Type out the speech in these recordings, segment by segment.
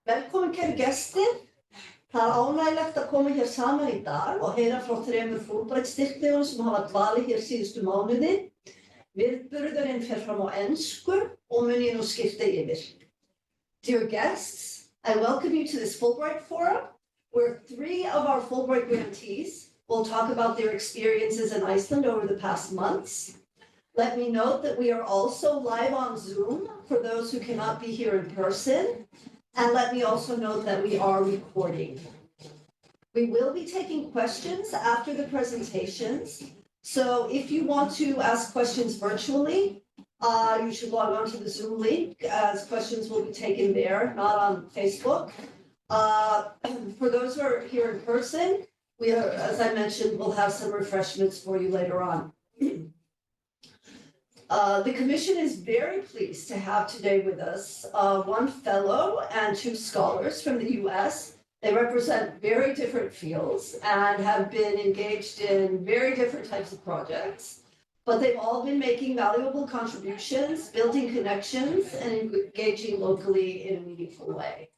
Velkomin kæru gestir. Það er ánægilegt að koma hér saman í dag og heyra frá 3 Fulbright-styrkþegum sem hafa dvalið hér síðustu mánuði. Viðburðurinn fer fram á ensku og mun ég nú skipta yfir. Dear guests, I welcome you to this Fulbright Forum, where 3 of our Fulbright grantees will talk about their experiences in Iceland over the past months. Let me note that we are also live on Zoom for those who cannot be here in person. And let me also note that we are recording. We will be taking questions after the presentations. So if you want to ask questions virtually, you should log on to the Zoom link, as questions will be taken there, not on Facebook. For those who are here in person, we are, as I mentioned, we'll have some refreshments for you later on. The Commission is very pleased to have today with us 1 fellow and 2 scholars from the US. They represent very different fields and have been engaged in very different types of projects, but they've all been making valuable contributions, building connections, and engaging locally in a meaningful way.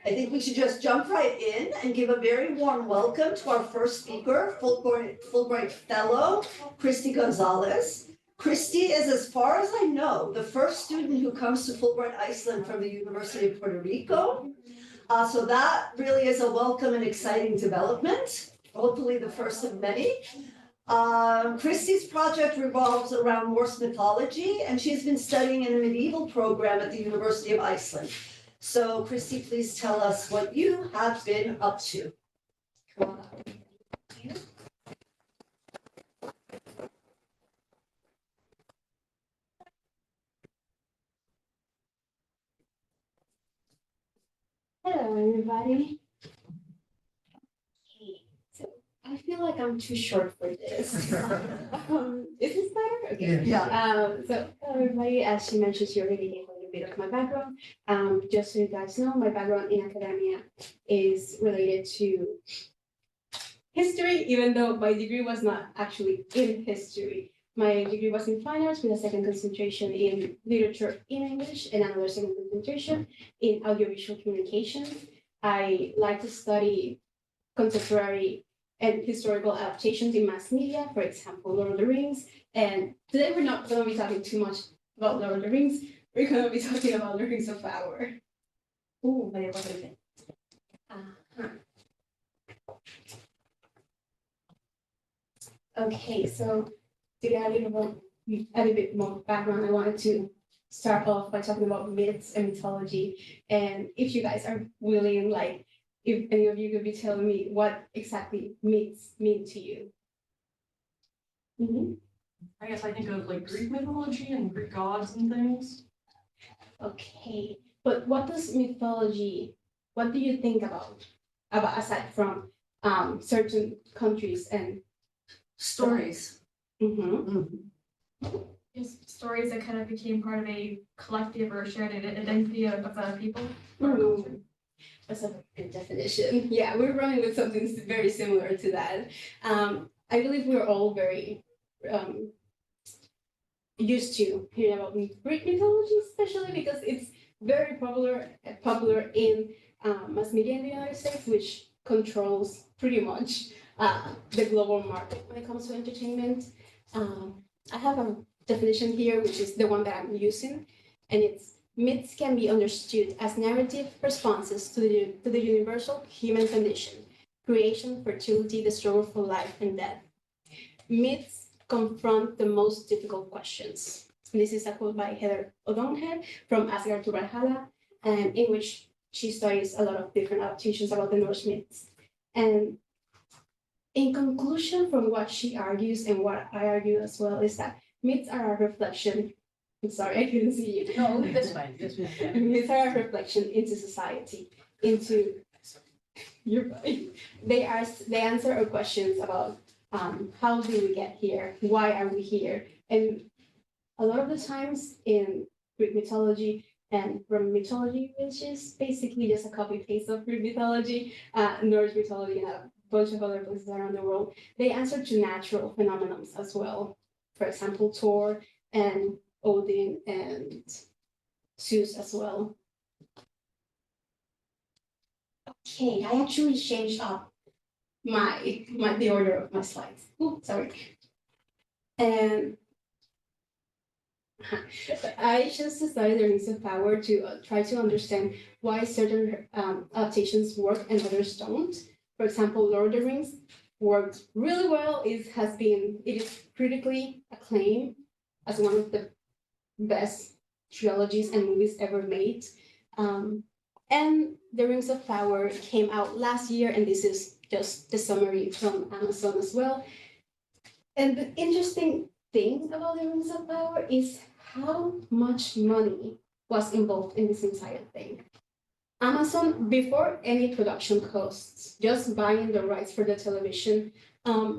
I think we should just jump right in and give a very warm welcome to our first speaker, Fulbright Fellow, Kristie Gonzalez. Kristie is, as far as I know, the first student who comes to Fulbright Iceland from the University of Puerto Rico. So that really is a welcome and exciting development, hopefully the first of many. Kristie's project revolves around Norse mythology, and she's been studying in a medieval program at the University of Iceland. So, Kristie, please tell us what you have been up to. Come on up. Hello, everybody. Okay, so I feel like I'm too short for this. Is this better? Okay. Yeah. So hello, everybody. As she mentioned, she already gave a little bit of my background. Just so you guys know, my background in academia is related to history, even though my degree was not actually in history. My degree was in fine arts with a second concentration in literature in English and another second concentration in audiovisual communication. I like to study contemporary and historical adaptations in mass media, for example, Lord of the Rings. And today we're not going to be talking too much about Lord of the Rings. We're going to be talking about the Rings of Power. Ooh, very well. Okay, so to get a little bit more background, I wanted to start off by talking about myths and mythology. And if you guys are willing, like, if any of you could be telling me what exactly myths mean to you. I guess I think of like Greek mythology and Greek gods and things. Okay, but what does mythology, what do you think about aside from certain countries and Stories. Just stories that kind of became part of a collective or shared identity of people. That's a good definition. Yeah, we're running with something very similar to that. I believe we're all very used to hearing about Greek mythology, especially because it's very popular in mass media in the United States, which controls pretty much the global market when it comes to entertainment. I have a definition here, which is the one that I'm using, and it's myths can be understood as narrative responses to the universal human condition: creation, fertility, the struggle for life and death. Myths confront the most difficult questions. This is a quote by Heather O'Donoghue from Asgard to Valhalla, and in which she studies a lot of different adaptations about the Norse myths. And in conclusion, from what she argues and what I argue as well, is that myths are a reflection. I'm sorry, I couldn't see you. No, that's fine. Myths are a reflection into society, into. You're right. They answer our questions about how do we get here? Why are we here? And a lot of the times in Greek mythology and Roman mythology, which is basically just a copy paste of Greek mythology, Norse mythology, and a bunch of other places around the world, they answer to natural phenomena as well. For example, Thor and Odin and Zeus as well. Okay, I actually changed up the order of my slides. Oh, sorry. And I just decided the rings of power to try to understand why certain adaptations work and others don't. For example, Lord of the Rings worked really well. It is critically acclaimed as one of the best trilogies and movies ever made. And The Rings of Power came out last year, and this is just the summary from Amazon as well. And the interesting thing about The Rings of Power is how much money was involved in this entire thing. Amazon, before any production costs, just buying the rights for the television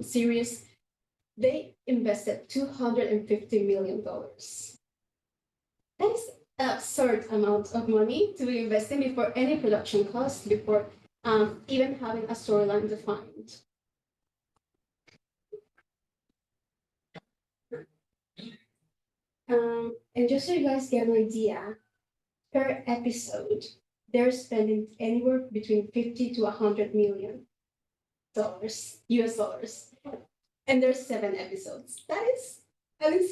series, they invested $250 million. That is an absurd amount of money to be investing before any production costs, before even having a storyline defined. And just so you guys get an idea, per episode, they're spending anywhere between 50 to 100 million US dollars. And there's 7 episodes. That is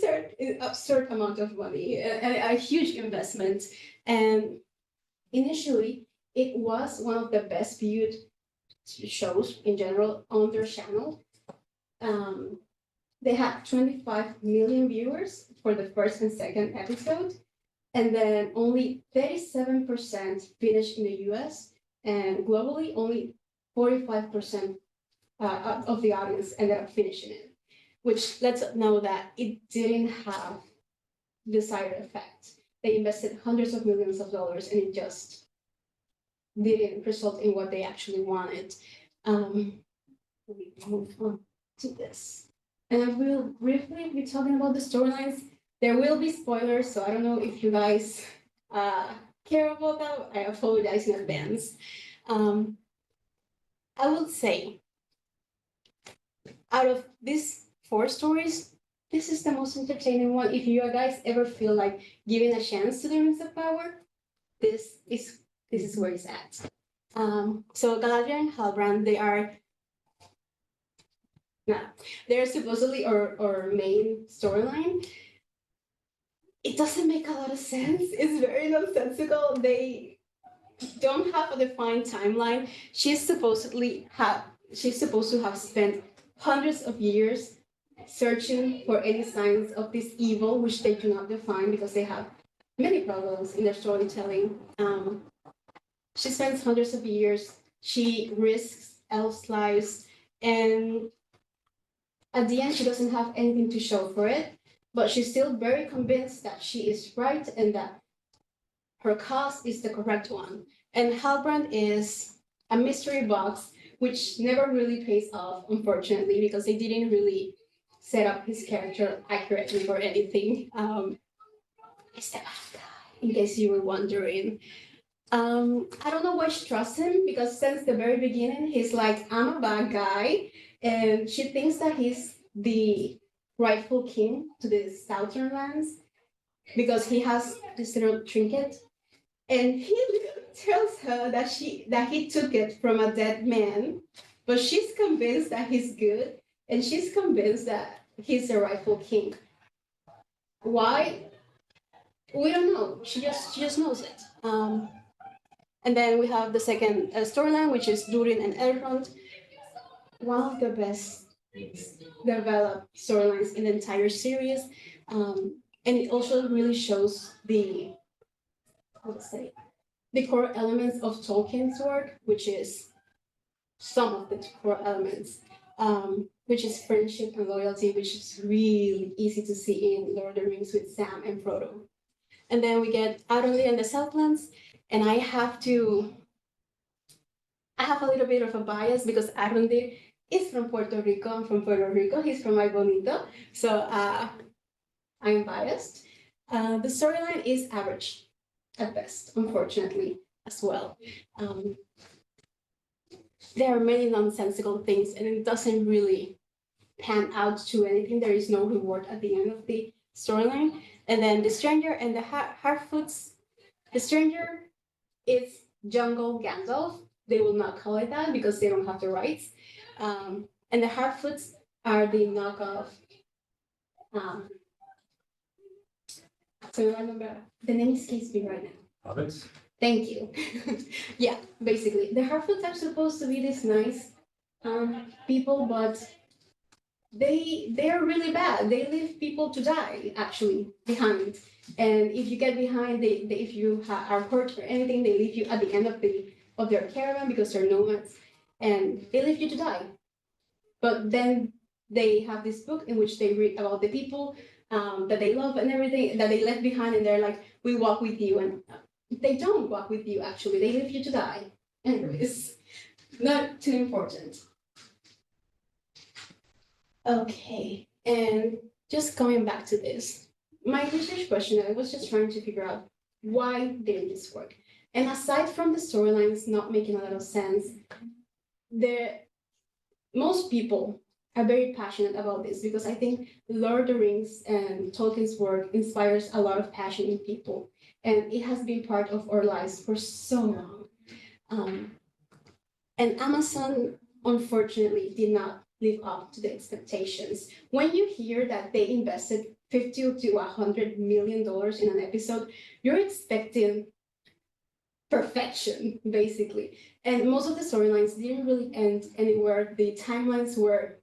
an absurd amount of money, and a huge investment. And initially, it was one of the best viewed shows in general on their channel. They had 25 million viewers for the first and second episode, and then only 37% finished in the US, and globally, only 45% of the audience ended up finishing it, which lets us know that it didn't have the desired effect. They invested hundreds of millions of dollars, and it just didn't result in what they actually wanted. Let me move on to this. And I will briefly be talking about the storylines. There will be spoilers, so I don't know if you guys care about that. I apologize in advance. I will say, out of these 4 stories, this is the most entertaining one. If you guys ever feel like giving a chance to the Rings of Power, this is where it's at. So Galadriel and Halbrand, they're supposedly our main storyline. It doesn't make a lot of sense. It's very nonsensical. They don't have a defined timeline. She's supposed to have spent hundreds of years searching for any signs of this evil, which they do not define because they have many problems in their storytelling. She spends hundreds of years. She risks elves' lives, and at the end, she doesn't have anything to show for it, but she's still very convinced that she is right and that her cause is the correct one. And Halbrand is a mystery box, which never really pays off, unfortunately, because they didn't really set up his character accurately or anything. It's the bad guy, in case you were wondering. I don't know why she trusts him, because since the very beginning, he's like, I'm a bad guy. And she thinks that he's the rightful king to the southern lands because he has this little trinket. And he tells her that he took it from a dead man, but she's convinced that he's good, and she's convinced that he's the rightful king. Why? We don't know. She just knows it. And then we have the second storyline, which is Durin and Elrond. One of the best developed storylines in the entire series. And it also really shows the core elements of Tolkien's work, which is some of the core elements, which is friendship and loyalty, which is really easy to see in Lord of the Rings with Sam and Frodo. And then we get Aragorn and the Southlands, and I have a little bit of a bias because Aragorn is from Puerto Rico. I'm from Puerto Rico. He's from Ay Bonito. So I'm biased. The storyline is average at best, unfortunately, as well. There are many nonsensical things, and it doesn't really pan out to anything. There is no reward at the end of the storyline. And then The Stranger and the Harfoots, The stranger is jungle Gandalf. They will not call it that because they don't have the rights. And the Harfoots are the knockoff. So I remember the name escapes me right now. Hobbits? Thank you. Yeah, basically, the Harfoots are supposed to be these nice people, but they are really bad. They leave people to die actually behind, and if you get behind, if you are hurt or anything, they leave you at the end of their caravan because they're nomads, and they leave you to die. But then they have this book in which they read about the people that they love and everything that they left behind, and they're like, we walk with you, and they don't walk with you actually. They leave you to die. Anyways, not too important. Okay, and just coming back to this, my research question, I was just trying to figure out why didn't this work? And aside from the storylines not making a lot of sense, most people are very passionate about this because I think Lord of the Rings and Tolkien's work inspires a lot of passion in people, and it has been part of our lives for so long. And Amazon, unfortunately, did not live up to the expectations. When you hear that they invested $50 to $100 million in an episode, you're expecting perfection, basically. And most of the storylines didn't really end anywhere. The timelines were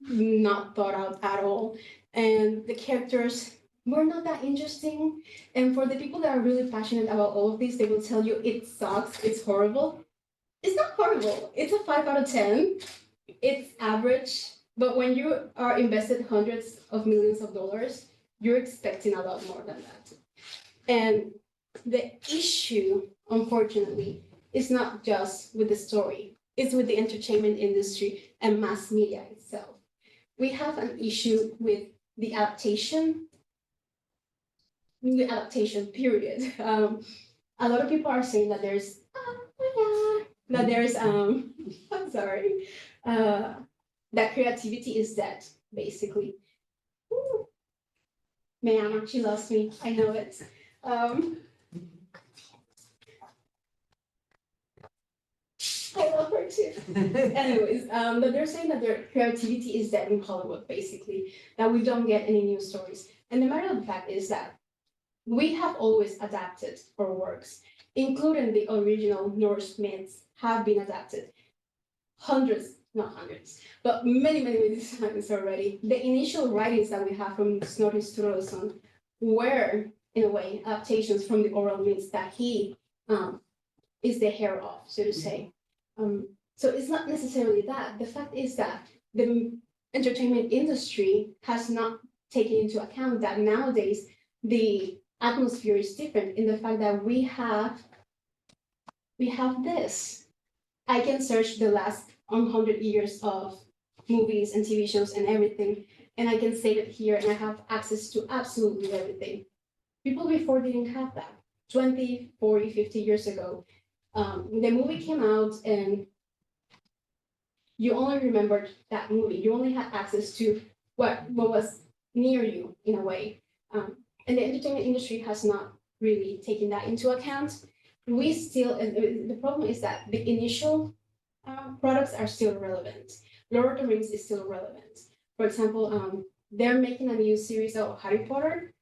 not thought out at all. And the characters were not that interesting. And for the people that are really passionate about all of this, they will tell you it sucks, it's horrible. It's not horrible. It's a 5 out of 10. It's average, but when you are invested hundreds of millions of dollars, you're expecting a lot more than that. And the issue, unfortunately, is not just with the story, it's with the entertainment industry and mass media itself. We have an issue with the adaptation period. A lot of people are saying that I'm sorry, that creativity is dead, basically. Ooh. Man, she loves me, I know it. I love her too. Anyways, but they're saying that their creativity is dead in Hollywood, basically, that we don't get any new stories. And the matter of the fact is that we have always adapted our works, including the original Norse myths have been adapted. Not hundreds, but many times already. The initial writings that we have from Snorri Sturluson were, in a way, adaptations from the oral myths that he is the heir of, so to say. So it's not necessarily that. The fact is that the entertainment industry has not taken into account that nowadays the atmosphere is different in the fact that we have this. I can search the last 100 years of movies and TV shows and everything, and I can save it here, and I have access to absolutely everything. People before didn't have that. 20, 40, 50 years ago, the movie came out, and you only remembered that movie. You only had access to what was near you, in a way. And the entertainment industry has not really taken that into account. The problem is that the initial products are still relevant. Lord of the Rings is still relevant. For example, they're making a new series of Harry Potter.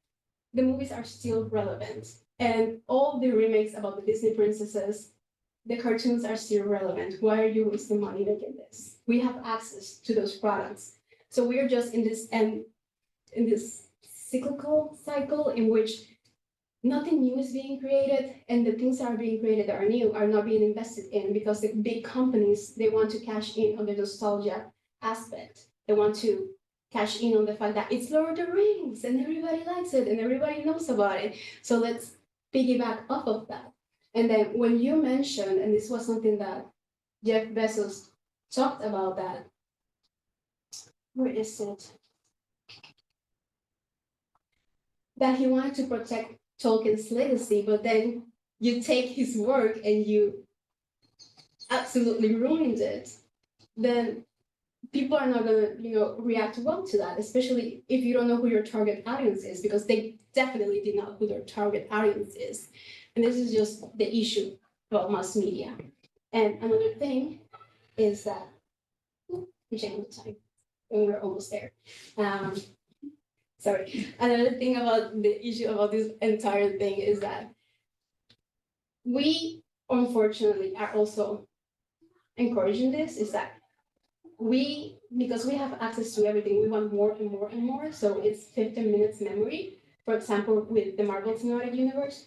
The movies are still relevant. And all the remakes about the Disney princesses, the cartoons are still relevant. Why are you wasting money making this? We have access to those products. So we are just in this cyclical cycle in which nothing new is being created, and the things that are being created that are new are not being invested in because the big companies, they want to cash in on the nostalgia aspect. They want to cash in on the fact that it's Lord of the Rings and everybody likes it and everybody knows about it. So let's piggyback off of that. And then when you mentioned, and this was something that Jeff Bezos talked about, that, where is it? That he wanted to protect Tolkien's legacy, but then you take his work and you absolutely ruined it, then people are not gonna, react well to that, especially if you don't know who your target audience is, because they definitely did not who their target audience is. And this is just the issue about mass media. And another thing is that, I'm checking the time, and we're almost there. Sorry. Another thing about the issue about this entire thing is that we, unfortunately, are also encouraging this, is that because we have access to everything, we want more and more and more. So it's 15 minutes memory. For example, with the Marvel Cinematic Universe,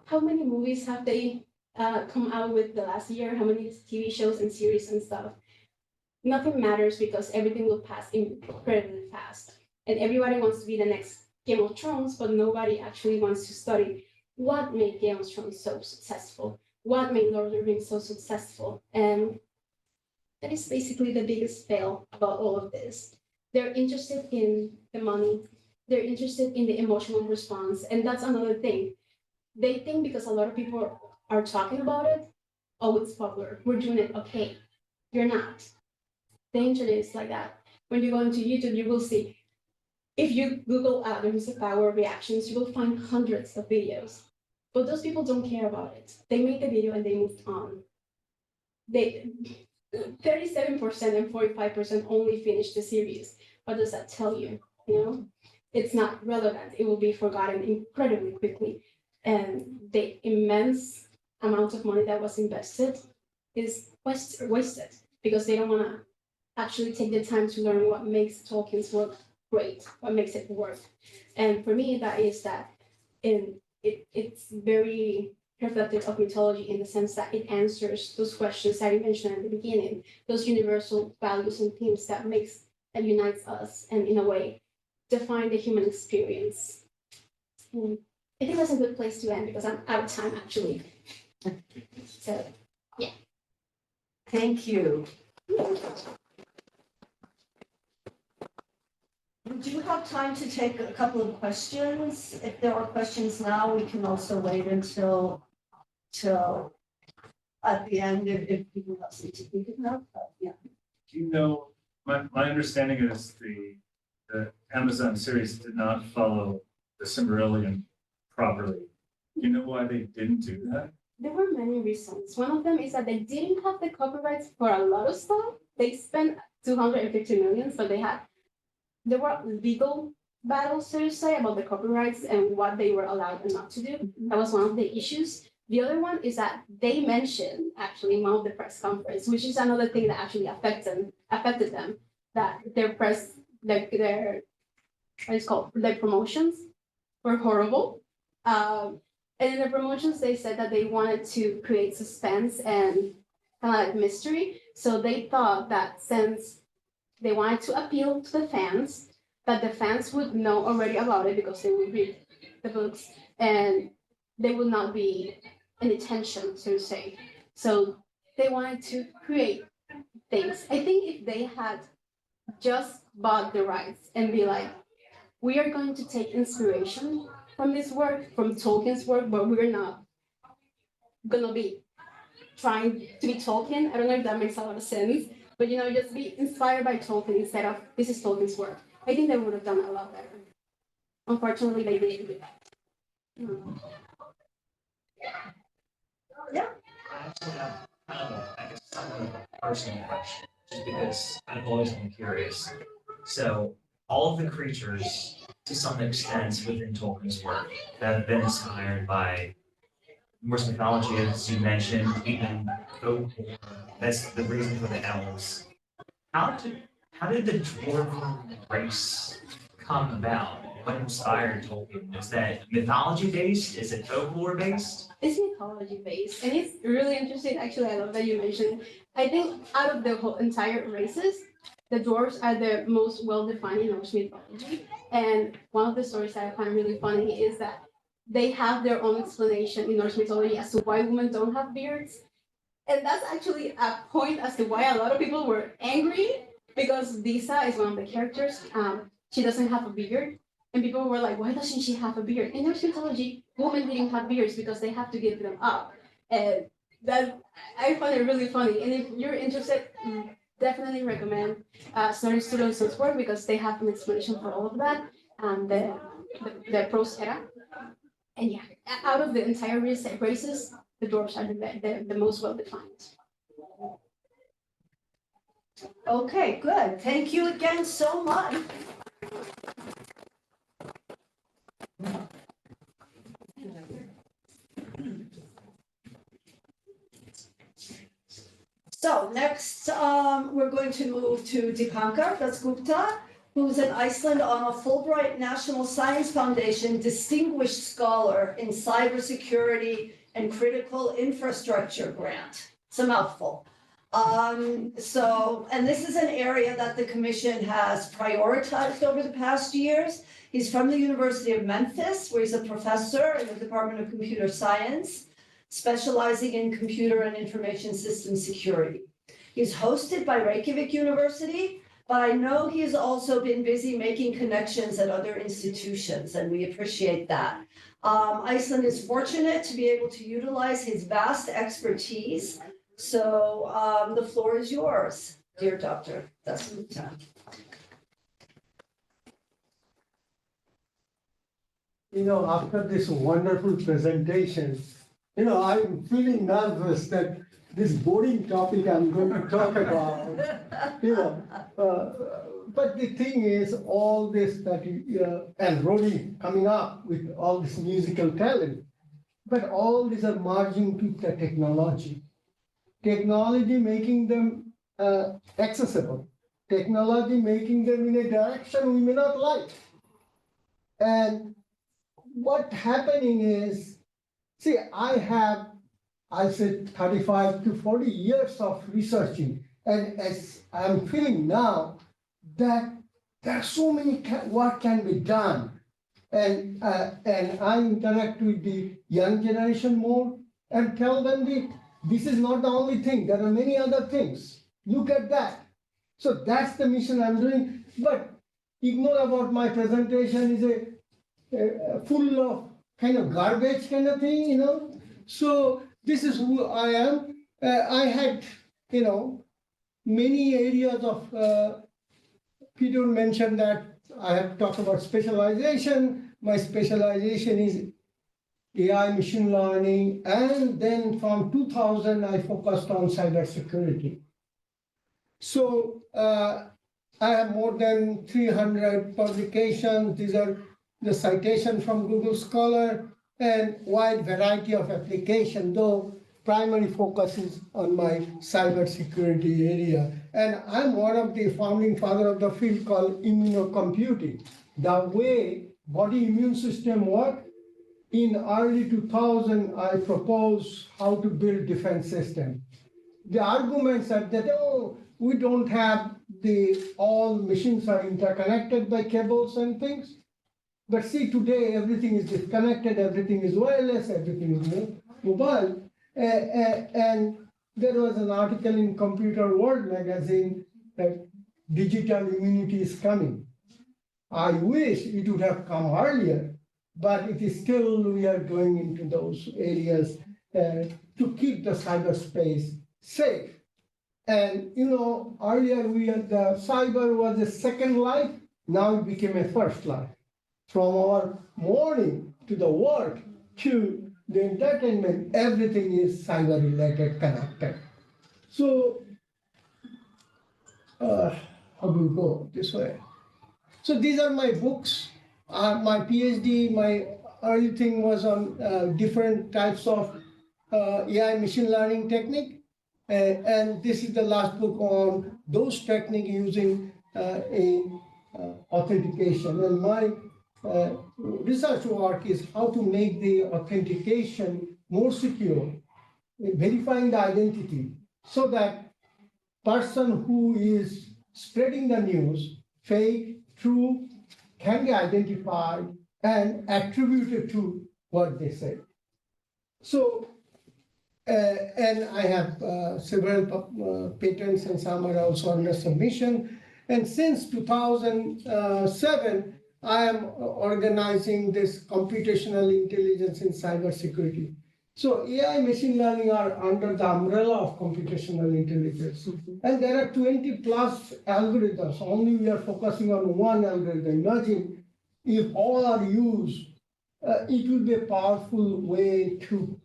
how many movies have they come out with the last year? How many TV shows and series and stuff? Nothing matters because everything will pass incredibly fast. And everybody wants to be the next Game of Thrones, but nobody actually wants to study what made Game of Thrones so successful, what made Lord of the Rings so successful. And that is basically the biggest fail about all of this. They're interested in the money, they're interested in the emotional response, and that's another thing. They think because a lot of people are talking about it, oh, it's popular, we're doing it, okay. You're not. The internet is like that. When you go into YouTube, you will see, if you Google the music power reactions, you will find hundreds of videos. But those people don't care about it. They made the video and they moved on. 37% and 45% only finished the series. What does that tell you? You know, it's not relevant. It will be forgotten incredibly quickly. And the immense amount of money that was invested is wasted because they don't want to actually take the time to learn what makes Tolkien's work great, what makes it work. And for me, that is that it's very reflective of mythology in the sense that it answers those questions that you mentioned at the beginning, those universal values and themes that unites us and in a way define the human experience. And I think that's a good place to end because I'm out of time actually. So yeah. Thank you. Do you have time to take a couple of questions? If there are questions now, we can also wait until at the end if people have something to think about. Yeah. Do you know, my understanding is the Amazon series did not follow the Silmarillion properly. Do you know why they didn't do that? There were many reasons. One of them is that they didn't have the copyrights for a lot of stuff. They spent 250 million, so there were legal battles, so to say, about the copyrights and what they were allowed and not to do. That was one of the issues. The other one is that they mentioned actually in one of the press conference, which is another thing that actually affected them, that their press, like their promotions were horrible. And in the promotions, they said that they wanted to create suspense and kind of like mystery. So they thought that since they wanted to appeal to the fans, that the fans would know already about it because they would read the books and they would not be any tension, so to say. So they wanted to create things. I think if they had just bought the rights and be like, we are going to take inspiration from this work, from Tolkien's work, but we're not gonna be trying to be Tolkien. I don't know if that makes a lot of sense, but just be inspired by Tolkien instead of this is Tolkien's work. I think they would have done a lot better. Unfortunately, they didn't do that. Yeah. I actually have kind of I guess somewhat of a personal question, just because I've always been curious. So all of the creatures, to some extent, within Tolkien's work, have been inspired by Norse mythology, as you mentioned, even folklore. That's the reason for the elves. How did the dwarven race come about? What inspired Tolkien? Is that mythology based? Is it folklore based? It's mythology based, and it's really interesting. Actually, I love that you mentioned. I think out of the whole entire races, the dwarves are the most well-defined in Norse mythology. And one of the stories that I find really funny is that they have their own explanation in Norse mythology as to why women don't have beards. And that's actually a point as to why a lot of people were angry because Disa is one of the characters. She doesn't have a beard. And people were like, why doesn't she have a beard? In Norse mythology, women didn't have beards because they have to give them up. And that I find it really funny. And if you're interested, definitely recommend Snorri Sturluson's work because they have an explanation for all of that. And the pro setup. And yeah, out of the entire races, the dwarves are the most well defined. Okay, good. Thank you again so much. So next, we're going to move to Dipankar Dasgupta, who's in Iceland on a Fulbright National Science Foundation Distinguished Scholar in Cybersecurity and Critical Infrastructure Grant. It's a mouthful. And this is an area that the Commission has prioritized over the past years. He's from the University of Memphis, where he's a professor in the Department of Computer Science, specializing in computer and information system security. He's hosted by Reykjavik University, but I know he has also been busy making connections at other institutions, and we appreciate that. Iceland is fortunate to be able to utilize his vast expertise. So the floor is yours, dear Dr. Dasgupta. After this wonderful presentation, I'm feeling nervous that this boring topic I'm going to talk about, but the thing is, all this that, and Rory coming up with all this musical talent, but all these are merging to the technology making them accessible, technology making them in a direction we may not like. And what's happening is, see, I said 35 to 40 years of researching, and as I'm feeling now that there's so many what can be done, and I interact with the young generation more and tell them this is not the only thing. There are many other things. Look at that. So that's the mission I'm doing. But ignore about my presentation is a full of kind of garbage kind of thing, So this is who I am. I had, many areas of, Peter mentioned that I have talked about specialization. My specialization is AI machine learning, and then from 2000, I focused on cybersecurity. So I have more than 300 publications. These are the citation from Google Scholar, and wide variety of application, though primary focus is on my cybersecurity area. And I'm one of the founding father of the field called immunocomputing. The way body immune system work, in early 2000, I proposed how to build defense system. The arguments are that, we don't have all machines are interconnected by cables and things. But see, today, everything is disconnected, everything is wireless, everything is mobile. And there was an article in Computer World magazine that digital immunity is coming. I wish it would have come earlier, but it is still, we are going into those areas to keep the cyberspace safe. And earlier the cyber was a second life, now it became a first life. From our morning to the work to the entertainment, everything is cyber related, connected. So how do we go this way? So these are my books. My PhD, my early thing was on different types of AI machine learning technique. And this is the last book on those techniques using authentication. And my research work is how to make the authentication more secure, verifying the identity, so that person who is spreading the news, fake, true, can be identified and attributed to what they say. So, and I have several patents, and some are also under submission. And since 2007, I am organizing this computational intelligence in cybersecurity. So AI machine learning are under the umbrella of computational intelligence. And there are 20 plus algorithms. Only we are focusing on one algorithm. Imagine if all are used, it will be a powerful way to,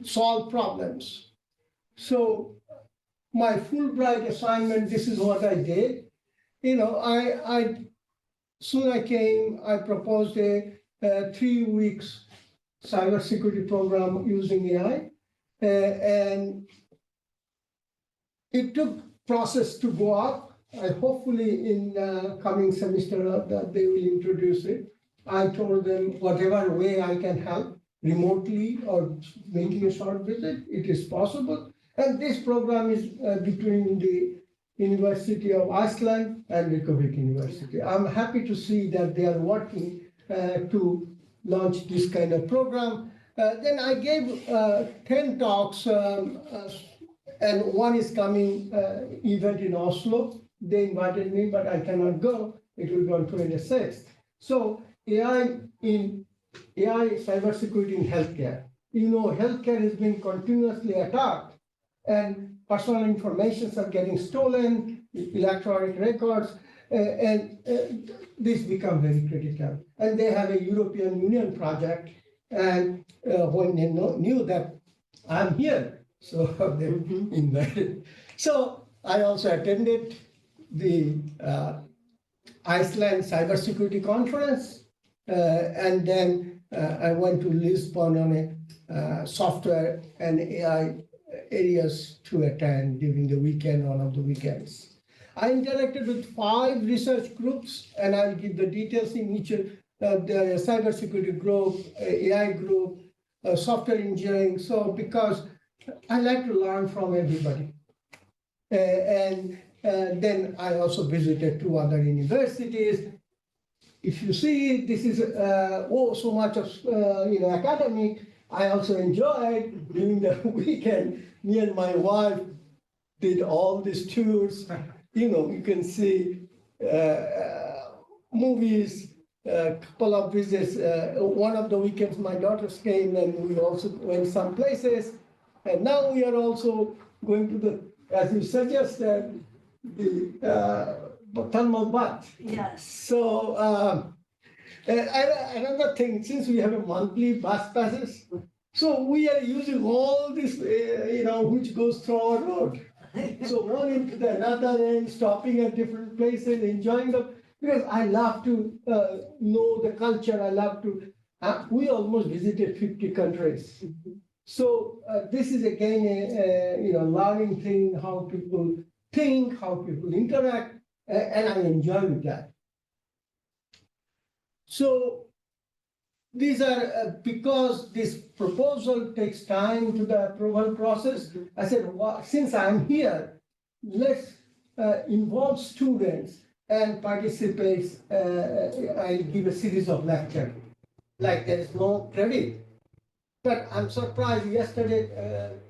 solve problems. So my Fulbright assignment, this is what I did. Soon I came, I proposed a 3 weeks cybersecurity program using AI. And it took process to go up. Hopefully in coming semester that they will introduce it. I told them whatever way I can help, remotely or making a short visit, it is possible. And this program is between the University of Iceland and Reykjavik University. I'm happy to see that they are working to launch this kind of program. Then I gave 10 talks, and one is coming event in Oslo. They invited me, but I cannot go. It will be on 26th. So AI cybersecurity in healthcare. Healthcare has been continuously attacked, and personal information are getting stolen, electronic records, and this becomes very critical. And they have a European Union project, and when they knew that I'm here, so they invited. So I also attended the Iceland Cybersecurity Conference, and then I went to Lisbon on a software and AI areas to attend during the weekend, one of the weekends. I interacted with 5 research groups, and I'll give the details in each the cybersecurity group, AI group, software engineering. So because I like to learn from everybody. And then I also visited 2 other universities. If you see, this is so much of academic. I also enjoyed during the weekend. Me and my wife did all these tours. You can see movies, a couple of visits. One of the weekends, my daughters came, and we also went some places. And now we are also going to the, as you suggested, the thermal bath. Yes. So another thing, since we have a monthly bus passes, so we are using all this, which goes through our road. So one into the another end, stopping at different places, enjoying because I love to know the culture. I love to. We almost visited 50 countries. So this is again a learning thing, how people think, how people interact, and I enjoy that. So these are because this proposal takes time to the approval process. I said, well, since I'm here, let's involve students and participate. I give a series of lectures. Like there is no credit. But I'm surprised yesterday,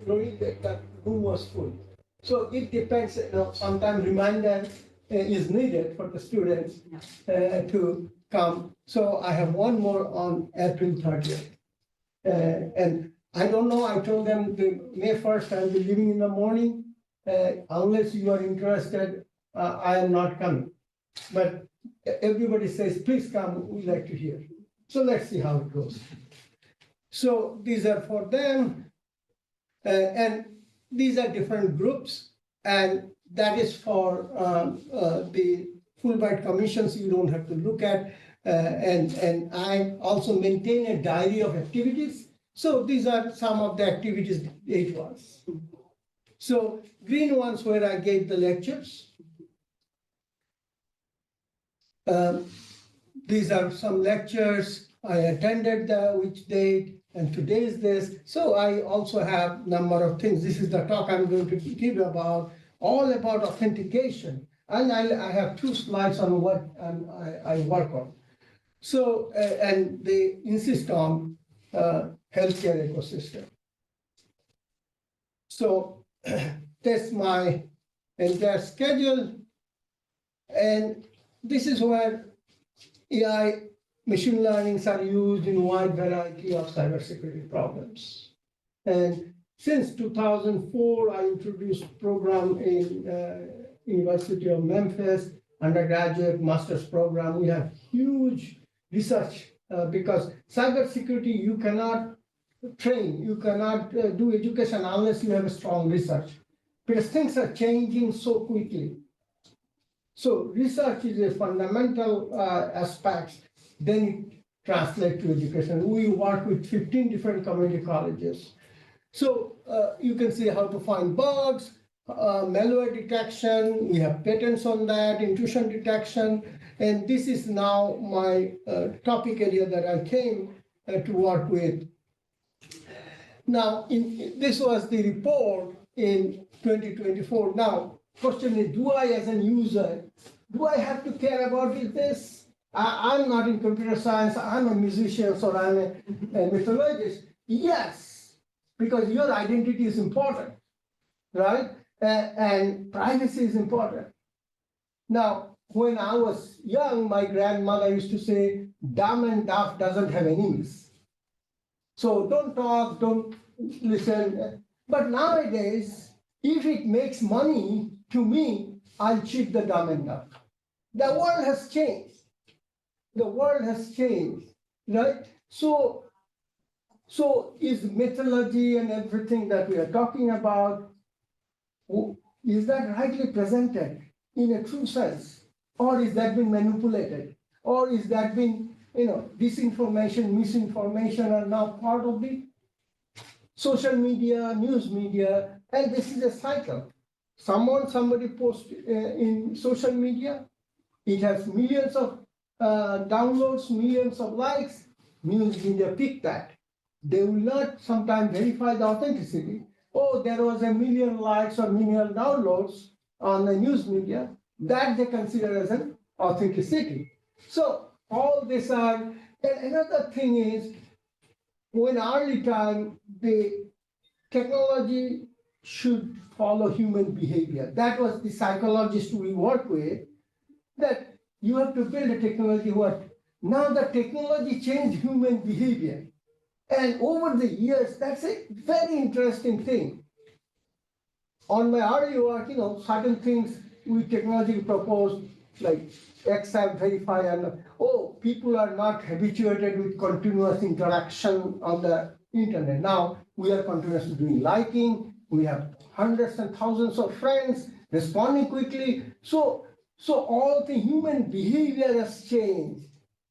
Rory, that room was full. So it depends, sometimes reminder is needed for the students to come. So I have one more on April 30th. And I don't know, I told them May 1st I'll be leaving in the morning. Unless you are interested, I am not coming. But everybody says, please come, we'd like to hear. So let's see how it goes. So these are for them. And these are different groups. And that is for the Fulbright commissions you don't have to look at. And I also maintain a diary of activities. So these are some of the activities it was. So green ones where I gave the lectures. These are some lectures. I attended which date, and today is this. So I also have number of things. This is the talk I'm going to give about, all about authentication. And I have 2 slides on what I work on. So, and they insist on healthcare ecosystem. So that's my entire schedule. And this is where AI machine learnings are used in a wide variety of cybersecurity problems. And since 2004, I introduced a program in University of Memphis. undergraduate master's program. We have huge research because cybersecurity, you cannot train, you cannot do education unless you have a strong research, because things are changing so quickly. So research is a fundamental aspect, then it translates to education. We work with 15 different community colleges. So you can see how to find bugs, malware detection, we have patents on that, intrusion detection, and this is now my topic area that I came to work with. Now, this was the report in 2024. Now, question is, do I as a user, do I have to care about this? I'm not in computer science, I'm a musician, or I'm a mythologist. Yes, because your identity is important, right? And privacy is important. Now, when I was young, my grandmother used to say, dumb and deaf doesn't have enemies. So don't talk, don't listen. But nowadays, if it makes money to me, I'll cheat the dumb and deaf. The world has changed. The world has changed, right? So is mythology and everything that we are talking about, is that rightly presented in a true sense? Or is that been manipulated? Or is that been, disinformation, misinformation are now part of the social media, news media, and this is a cycle. Somebody posts in social media, it has millions of downloads, millions of likes, news media pick that. They will not sometimes verify the authenticity. Oh, there was 1 million likes or 1 million downloads on the news media, that they consider as an authenticity. So all these are, and another thing is, when early time, the technology should follow human behavior. That was the psychologist we work with, that you have to build a technology what? Now the technology changed human behavior. And over the years, that's a very interesting thing. On my early work, certain things we technology proposed, like accept, verify, and people are not habituated with continuous interaction on the internet. Now we are continuously doing liking, we have hundreds and thousands of friends responding quickly. So all the human behavior has changed,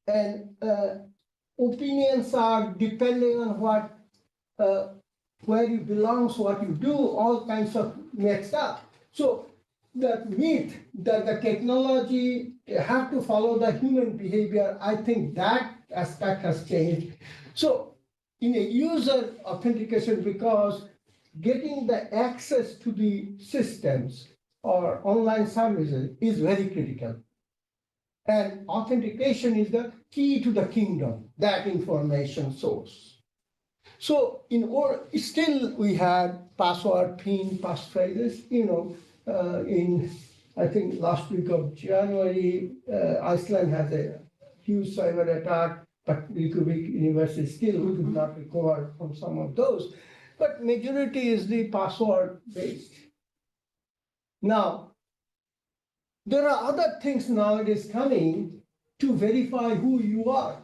and opinions are depending on what, where you belong, what you do, all kinds of mixed up. So the myth that the technology have to follow the human behavior, I think that aspect has changed. So in a user authentication, because getting the access to the systems or online services is very critical. And authentication is the key to the kingdom, that information source. So still we had password, PIN, passphrases, in, I think, last week of January, Iceland has a huge cyber attack, but Reykjavik University still we could not recover from some of those. But majority is the password based. Now, there are other things nowadays coming to verify who you are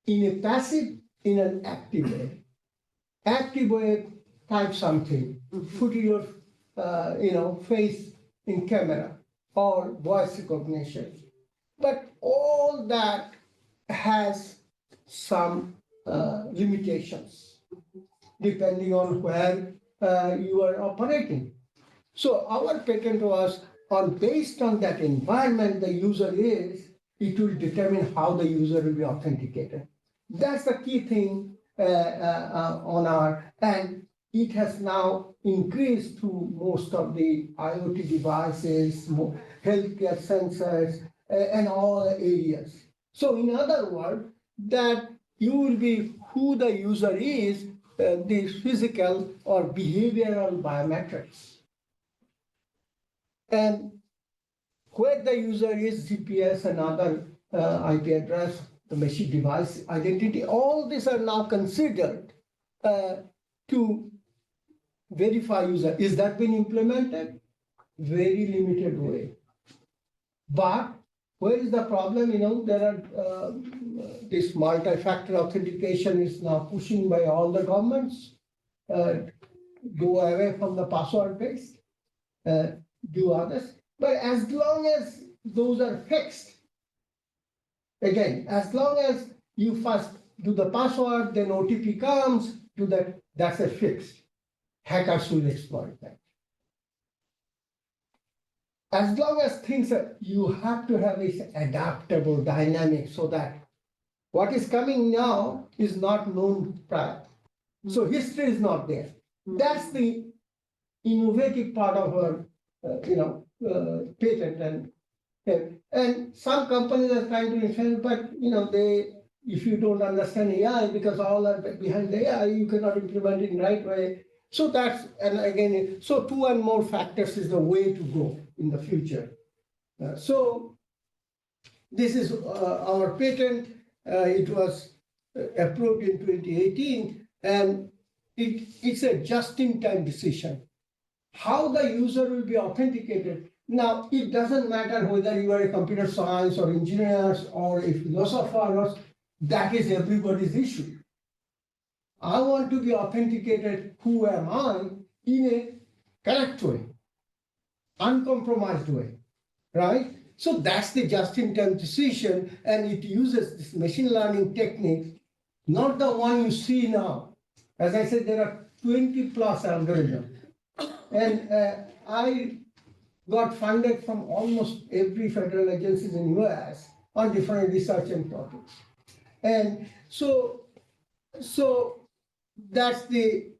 in a passive, in an active way. Active way, type something, put your face in camera or voice recognition. But all that has some limitations depending on where you are operating. So our patent was based on that environment the user is, it will determine how the user will be authenticated. That's the key thing and it has now increased to most of the IoT devices, healthcare sensors, and all areas. So in other words, that you will be who the user is, the physical or behavioral biometrics. And where the user is, GPS and other IP address, the machine device identity, all these are now considered to verify user. Is that been implemented? Very limited way. But where is the problem? There are this multi-factor authentication is now pushing by all the governments. Go away from the password base, do others. But as long as those are fixed, again, as long as you first do the password, then OTP comes, do that, that's a fix. Hackers will exploit that. As long as things are, you have to have this adaptable dynamic so that what is coming now is not known prior. So history is not there. That's the innovative part of our, patent and some companies are trying to influence, but if you don't understand AI, because all are behind the AI, you cannot implement it in the right way. So that's, and again, so 2 and more factors is the way to go in the future. So this is our patent. It was approved in 2018, and it's a just-in-time decision. How the user will be authenticated. Now, it doesn't matter whether you are a computer science or engineers or a philosopher, or that is everybody's issue. I want to be authenticated, who am I, in a correct way, uncompromised way, right? So that's the just-in-time decision, and it uses this machine learning technique, not the one you see now. As I said, there are 20 plus algorithms. And I got funded from almost every federal agency in the US on different research and topics. And so that's the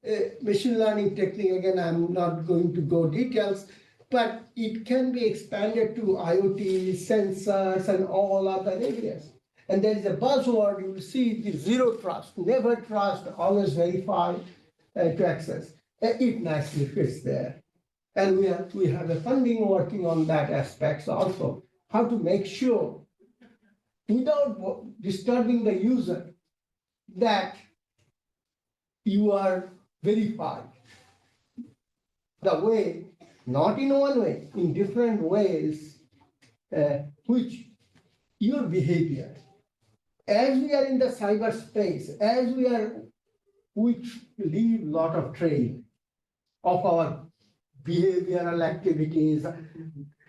machine learning technique. Again, I'm not going to go details, but it can be expanded to IoT, sensors, and all other areas. And there is a buzzword, you will see the zero trust, never trust, always verify to access. It nicely fits there. And we have a funding working on that aspects also, how to make sure, without disturbing the user, that you are verified. The way, not in one way, in different ways, which your behavior, as we are in the cyberspace, we leave a lot of trail of our behavioral activities,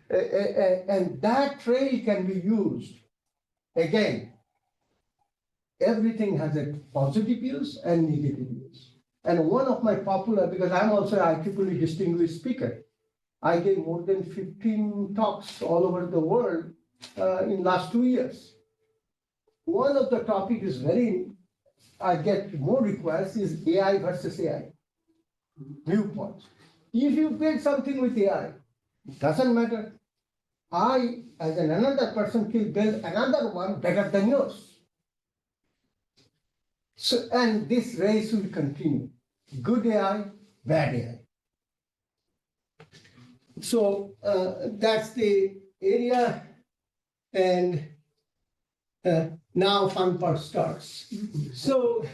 and that trail can be used. Again, everything has a positive use and negative use. And one of my popular, because I'm also an IEEE distinguished speaker, I gave more than 15 talks all over the world in last 2 years. One of the topic is I get more requests is AI versus AI viewpoints. If you build something with AI, it doesn't matter. I, as another person, can build another one better than yours. So, and this race will continue. Good AI, bad AI. So that's the area, and now fun part starts. So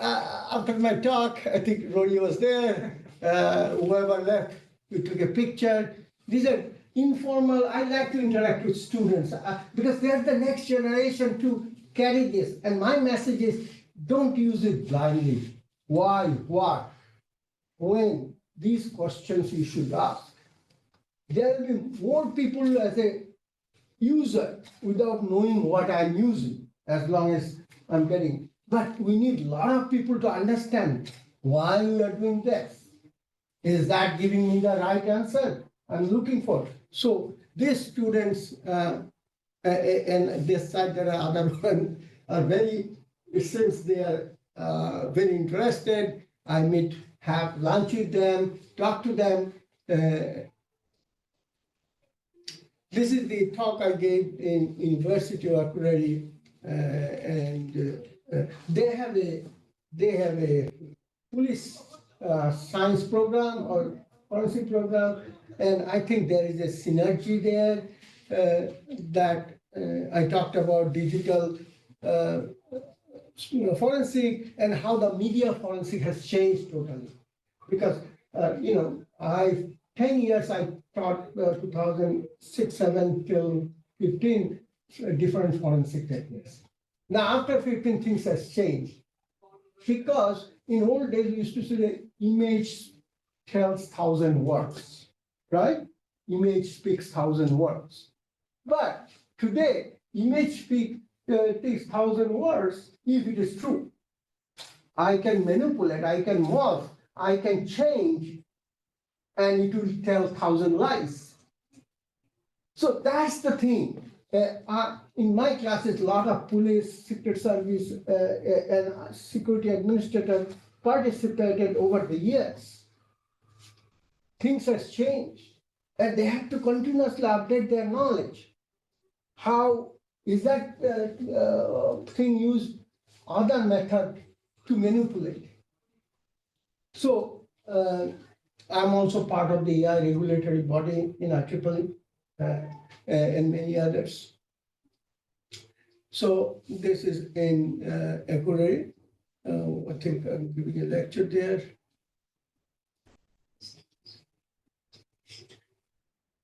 after my talk, I think Rory was there. Whoever left, we took a picture. These are informal. I like to interact with students because they're the next generation to carry this. And my message is, don't use it blindly. Why, what, when? These questions you should ask. There will be more people as a user without knowing what I'm using, as long as I'm getting. But we need a lot of people to understand why we are doing this. Is that giving me the right answer I'm looking for? So these students, and this side, there are other ones, are very, since they are very interested, I have lunch with them, talk to them. This is the talk I gave in University of Akureyri, and they have a police science program or policy program, and I think there is a synergy there that I talked about digital forensic and how the media forensic has changed totally. Because, I 10 years I taught 2006, 7 till 15 different forensic techniques. Now after 15 things has changed because in old days we used to say the image tells 1,000 words, right? Image speaks 1,000 words. But today image speaks 1,000 words if it is true. I can manipulate, I can morph, I can change, and it will tell 1,000 lies. So that's the thing. In my classes, a lot of police, secret service, and security administrators participated over the years. Things has changed, and they have to continuously update their knowledge. How is that thing used? Other method to manipulate. So I'm also part of the AI regulatory body in IEEE and many others. So this is in Ecuador. I think I'm giving a lecture there.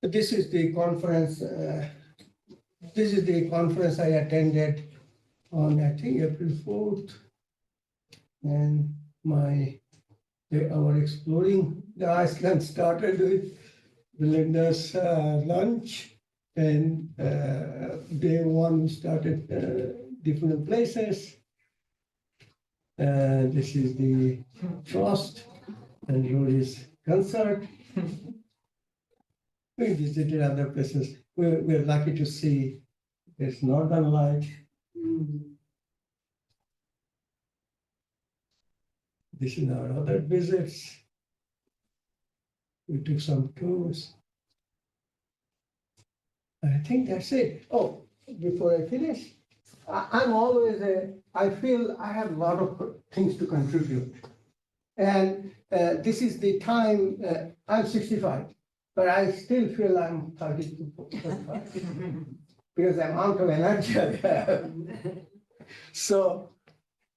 This is the conference. This is the conference I attended on, I think, April 4th. And our exploring the Iceland started with Belinda's lunch, and day one we started different places. This is the Frost and Rory's concert. We visited other places. We're lucky to see this northern light. This is our other visits. We took some tours. I think that's it. Oh, before I finish, I'm always I feel I have a lot of things to contribute. And this is the time, I'm 65, but I still feel I'm 32, 35, because the amount of energy I have. So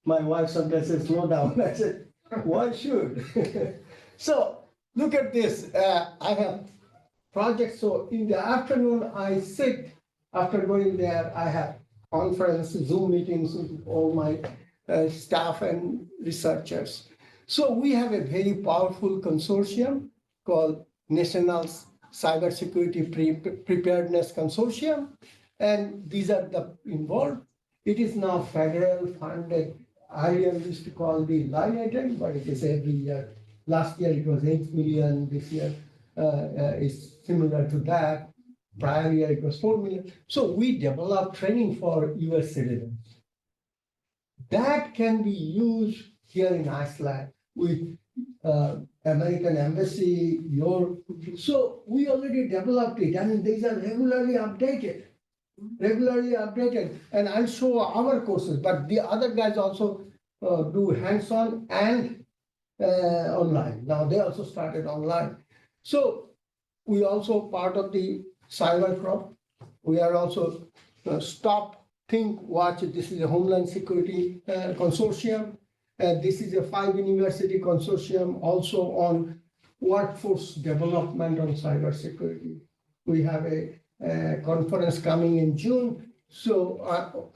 my wife sometimes says, slow down. I said, why should? So look at this. I have projects. So in the afternoon, I sit, after going there, I have conference, Zoom meetings with all my staff and researchers. So we have a very powerful consortium called National Cybersecurity Preparedness Consortium. And these are the involved. It is now federal funded. Earlier we used to call the line item, but it is every year. Last year it was 8 million. This year is similar to that. Prior year it was 4 million. So we developed training for US citizens. That can be used here in Iceland with American Embassy, so we already developed it, and these are regularly updated. And I'll show our courses, but the other guys also do hands-on and online. Now they also started online. So we also part of the cyber crop. We are also Stop, Think, Watch. This is a Homeland Security Consortium. This is a 5-university consortium also on workforce development on cybersecurity. We have a conference coming in June. So,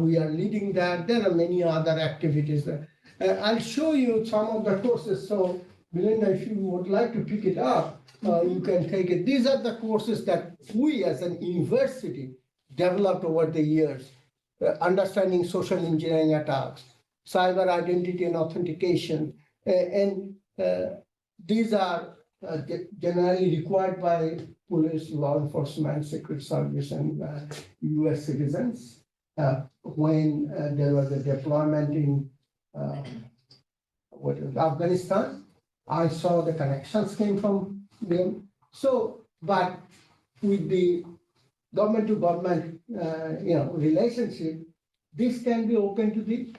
we are leading that. There are many other activities there. I'll show you some of the courses. So, Belinda, if you would like to pick it up, you can take it. These are the courses that we as an university developed over the years. Understanding social engineering attacks, cyber identity and authentication. These are generally required by police, law enforcement, secret service, and US citizens. When there was a deployment in Afghanistan, I saw the connections came from them. So, but with the government to government relationship, this can be open to the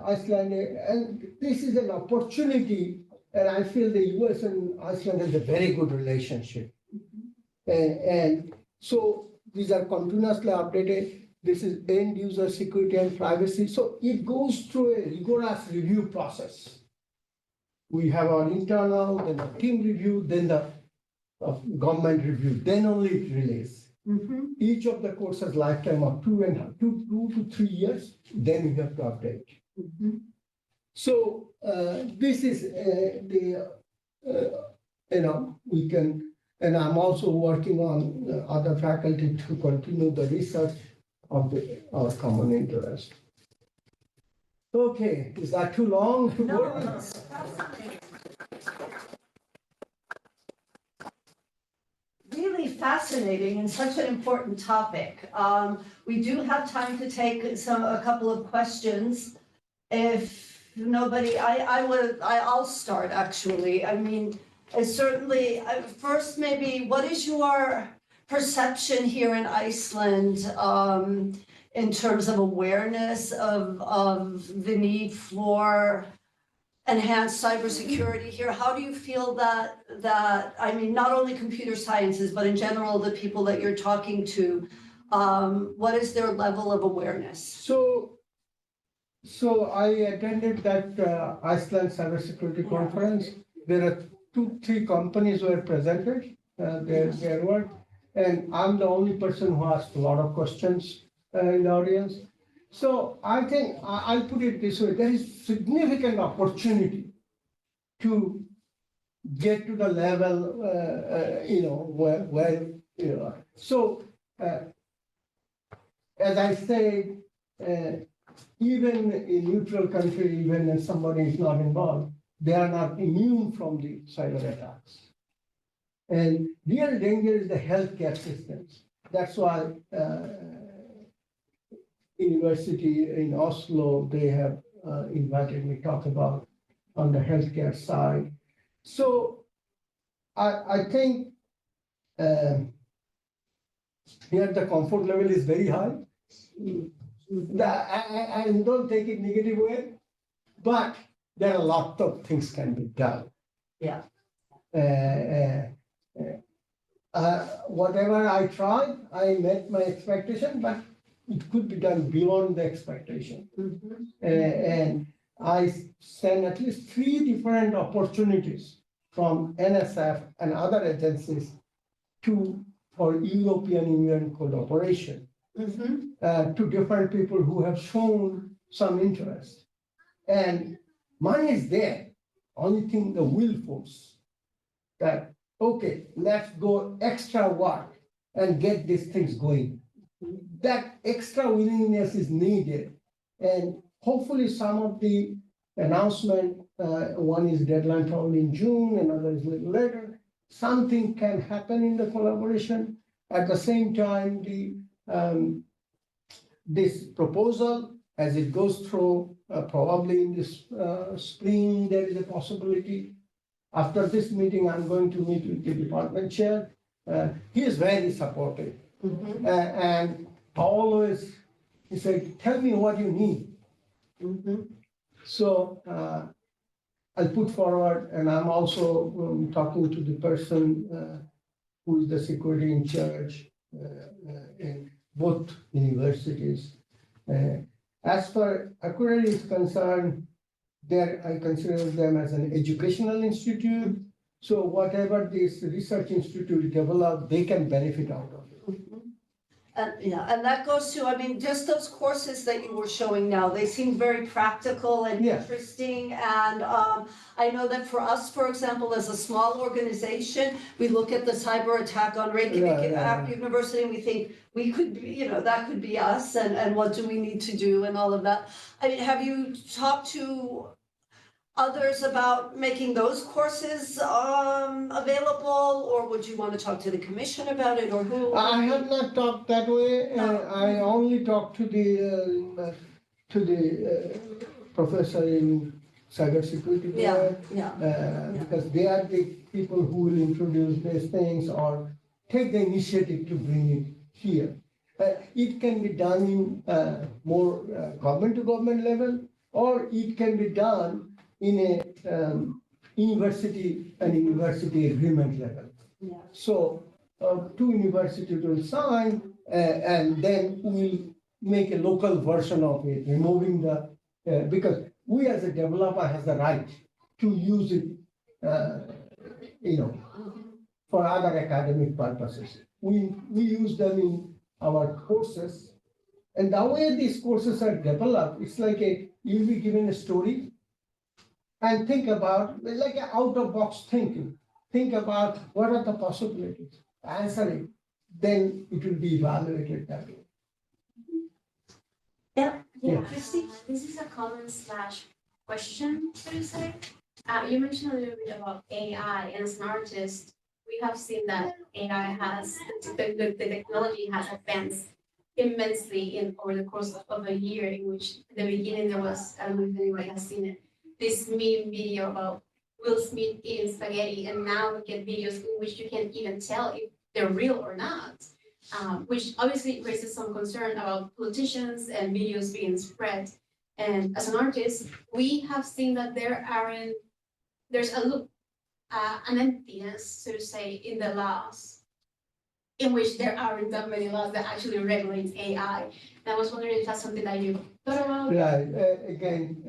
Iceland, and this is an opportunity, and I feel the US and Iceland has a very good relationship. And so these are continuously updated. This is end user security and privacy. So it goes through a rigorous review process. We have our internal, then the team review, then the of government review, then only it release. Each of the courses lifetime of 2 to 3 years, then you have to update. So this is we can, and I'm also working on other faculty to continue the research of our common interest. Okay, is that too long to go? Really fascinating and such an important topic. We do have time to take a couple of questions. If nobody, I'll start actually. I mean, certainly, first maybe, what is your perception here in Iceland in terms of awareness of the need for enhanced cybersecurity here? How do you feel that I mean, not only computer sciences, but in general, the people that you're talking to, what is their level of awareness? So I attended that Iceland cybersecurity conference. There are 2-3 companies were presented, their work, and I'm the only person who asked a lot of questions in the audience. So I think I'll put it this way: there is significant opportunity to get to the level, where you are. So as I say, even in neutral country, even when somebody is not involved, they are not immune from the cyber attacks. And real danger is the healthcare systems. That's why University in Oslo, they have invited me to talk about on the healthcare side. So I think here the comfort level is very high. I don't take it negative way, but there are a lot of things can be done. Yeah. Whatever I tried, I met my expectation, but it could be done beyond the expectation. And I sent at least 3 different opportunities from NSF and other agencies for European Union collaboration to different people who have shown some interest. And money is there, only thing the will force. That, okay, let's go extra work and get these things going. That extra willingness is needed. And hopefully some of the announcement, one is deadline probably in June, another is a little later, something can happen in the collaboration. At the same time, this proposal, as it goes through, probably in this spring, there is a possibility. After this meeting, I'm going to meet with the department chair. He is very supportive. And always, he said, tell me what you need. So I'll put forward, and I'm also talking to the person who is the security in charge in both universities. As far as Akureyri is concerned, I consider them as an educational institute. So whatever this research institute develop, they can benefit out of it. And that goes to, I mean, just those courses that you were showing now, they seem very practical and interesting. And I know that for us, for example, as a small organization, we look at the cyber attack on Reykjavik University and we think we could be, that could be us, and what do we need to do and all of that. I mean, have you talked to others about making those courses available, or would you want to talk to the commission about it, or who? I have not talked that way. I only talked to the professor in cybersecurity there, because they are the people who will introduce these things or take the initiative to bring it here. It can be done in more government to government level, or it can be done in a university agreement level. So 2 universities will sign, and then we'll make a local version of it, removing the, because we as a developer has the right to use it, for other academic purposes. We use them in our courses. And the way these courses are developed, it's like you'll be given a story and think about, like an out-of-box thinking. Think about what are the possibilities, answer it, then it will be evaluated that way. Yeah, Yeah. Kristie? This is a comment slash question, so to say. You mentioned a little bit about AI, and as an artist, we have seen that AI has, the technology has advanced immensely over the course of a year, in which at the beginning there was, I don't know if anybody has seen it, this meme video about Will Smith eating spaghetti, and now we get videos in which you can't even tell if they're real or not, which obviously raises some concern about politicians and videos being spread. And as an artist, we have seen that there's an emptiness, so to say, in the laws, in which there aren't that many laws that actually regulate AI. And I was wondering if that's something that you thought about. Right, again,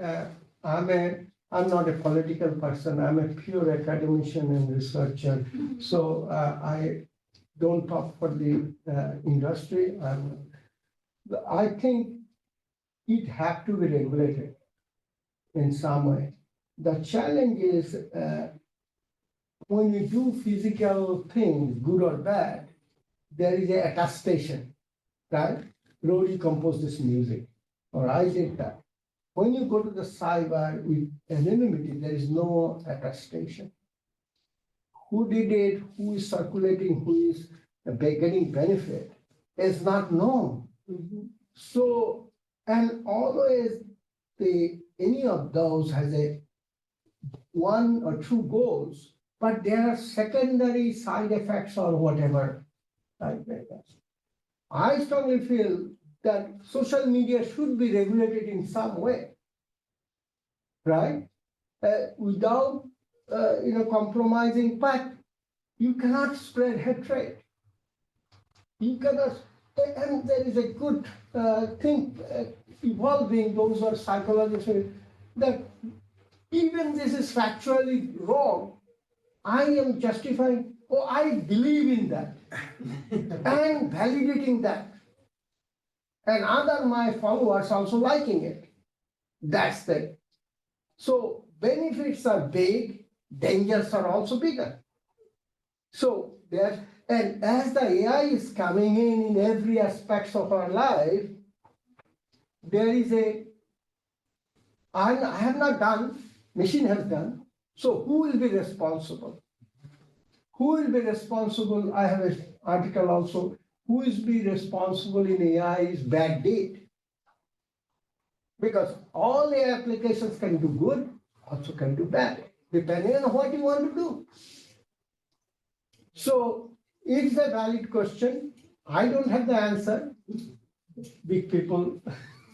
I'm not a political person, I'm a pure academician and researcher. So I don't talk for the industry. I think it has to be regulated in some way. The challenge is when you do physical things, good or bad, there is a attestation, right? Rory composed this music, or I did that. When you go to the cyber with anonymity, there is no attestation. Who did it, who is circulating, who is getting benefit is not known. So, and always any of those has a one or two goals, but there are secondary side effects or whatever. I strongly feel that social media should be regulated in some way, right? Without compromising, but you cannot spread hatred. You cannot, and there is a good thing evolving, those are psychologists, that even this is factually wrong, I am justifying, I believe in that, and validating that. And other my followers also liking it. That's the, so benefits are big, dangers are also bigger. So there, and as the AI is coming in every aspect of our life, there is I have not done, machine has done, so who will be responsible? Who will be responsible? I have an article also, who is be responsible in AI's bad date? Because all the applications can do good, also can do bad, depending on what you want to do. So it's a valid question. I don't have the answer. Big people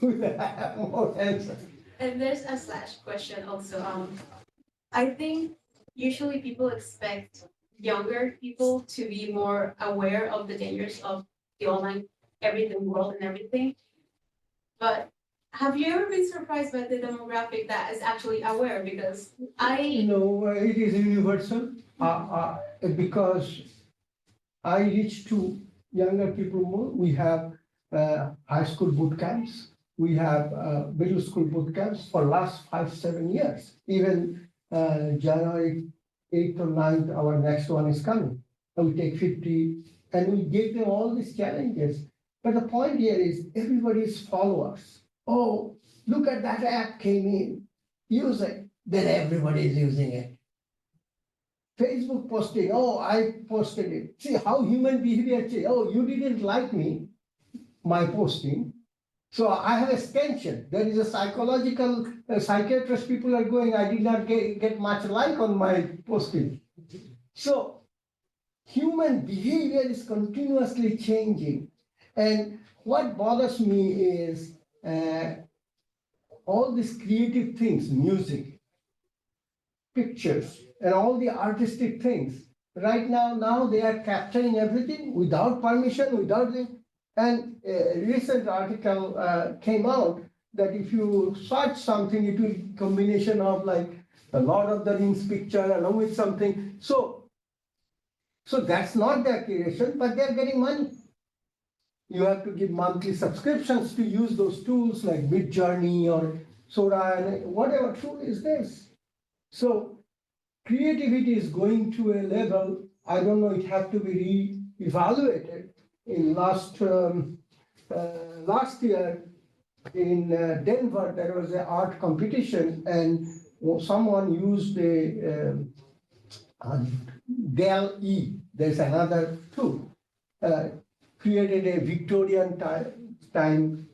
will have more answers. And there's a slash question also. I think usually people expect younger people to be more aware of the dangers of the online everything world and everything. But have you ever been surprised by the demographic that is actually aware? Because No, it is universal because I reach to younger people more. We have high school boot camps. We have middle school boot camps for last 5-7 years. Even January 8th or 9th, our next one is coming. And we take 50 and we give them all these challenges. But the point here is everybody is followers. Oh, look at that app came in, use it. Then everybody is using it. Facebook posting, oh, I posted it. See how human behavior changes. Oh, you didn't like me, my posting. So I have extension. There is a psychological, psychiatrist people are going, I did not get much like on my posting. So human behavior is continuously changing. And what bothers me is all these creative things, music, pictures, and all the artistic things. Right now they are capturing everything without permission, without the, and a recent article came out that if you search something, it will be a combination of like a Lord of the Rings picture along with something. So So that's not their creation, but they're getting money. You have to give monthly subscriptions to use those tools like Midjourney or Sora, and whatever tool is this. So creativity is going to a level, I don't know, it had to be re-evaluated. In last year in Denver, there was an art competition, and someone used a Dell E, there's another tool, created a Victorian time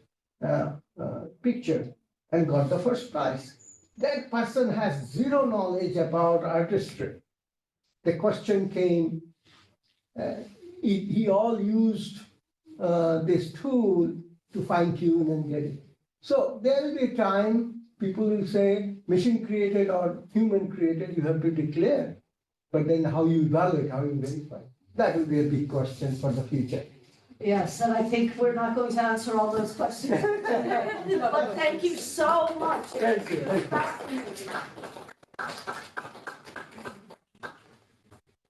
picture and got the first prize. That person has zero knowledge about artistry. The question came, he all used this tool to fine tune and get it. So there will be a time people will say machine created or human created, you have to declare. But then how you evaluate, how you verify, that will be a big question for the future. Yes, and I think we're not going to answer all those questions today. But thank you so much. Thank you.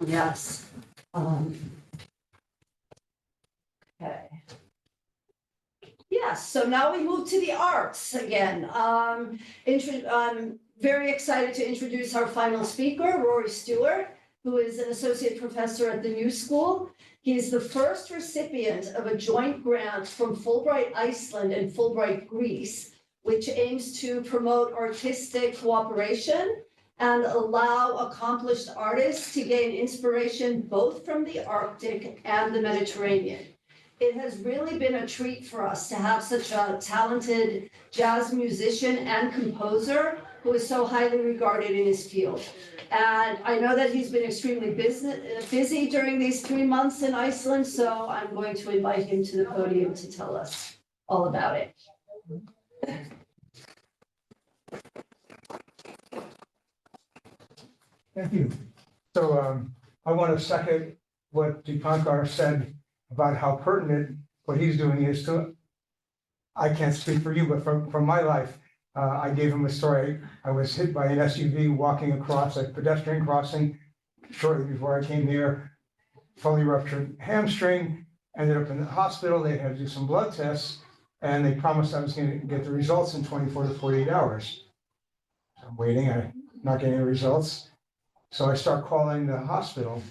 Yes. Okay. Yes, so now we move to the arts again. I'm very excited to introduce our final speaker, Rory Stuart, who is an associate professor at the New School. He is the first recipient of a joint grant from Fulbright-Iceland and Fulbright Greece, which aims to promote artistic cooperation and allow accomplished artists to gain inspiration both from the Arctic and the Mediterranean. It has really been a treat for us to have such a talented jazz musician and composer who is so highly regarded in his field. And I know that he's been extremely busy during these 3 months in Iceland, so I'm going to invite him to the podium to tell us all about it. Thank you. So I want to second what Dipankar said about how pertinent what he's doing is to, I can't speak for you, but from my life, I gave him a story. I was hit by an SUV walking across a pedestrian crossing shortly before I came here, fully ruptured hamstring, ended up in the hospital. They had to do some blood tests, and they promised I was going to get the results in 24 to 48 hours. So I'm waiting, I'm not getting the results. So I start calling the hospital.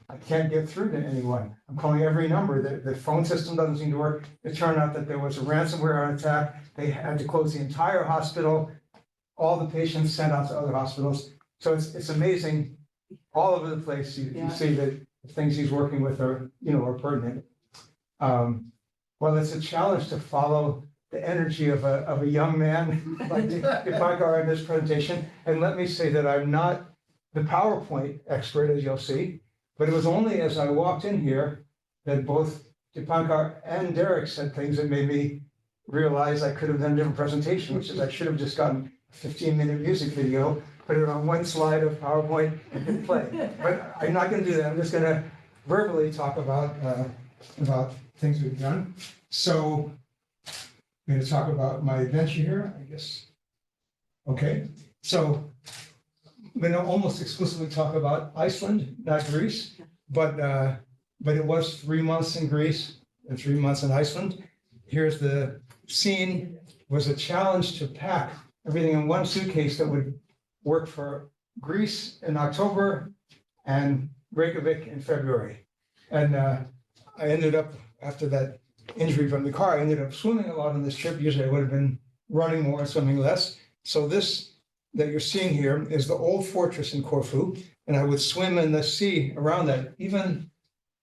I can't get through to anyone. I'm calling every number. The phone system doesn't seem to work. It turned out that there was a ransomware attack. They had to close the entire hospital. All the patients sent out to other hospitals. So it's amazing. All over the place, you see that the things he's working with are pertinent. Well, it's a challenge to follow the energy of a young man like Dipankar in this presentation. And let me say that I'm not the PowerPoint expert, as you'll see. But it was only as I walked in here that both Dipankar and Derek said things that made me realize I could have done a different presentation, which is I should have just gotten a 15-minute music video, put it on one slide of PowerPoint and hit play. But I'm not going to do that. I'm just going to verbally talk about things we've done. So I'm going to talk about my adventure here, I guess. Okay, so I'm going to almost exclusively talk about Iceland, not Greece, but it was 3 months in Greece and 3 months in Iceland. Here's the scene. It was a challenge to pack everything in one suitcase that would work for Greece in October and Reykjavik in February. And I ended up, after that injury from the car, I ended up swimming a lot on this trip. Usually I would have been running more and swimming less. So this that you're seeing here is the old fortress in Corfu, and I would swim in the sea around that. Even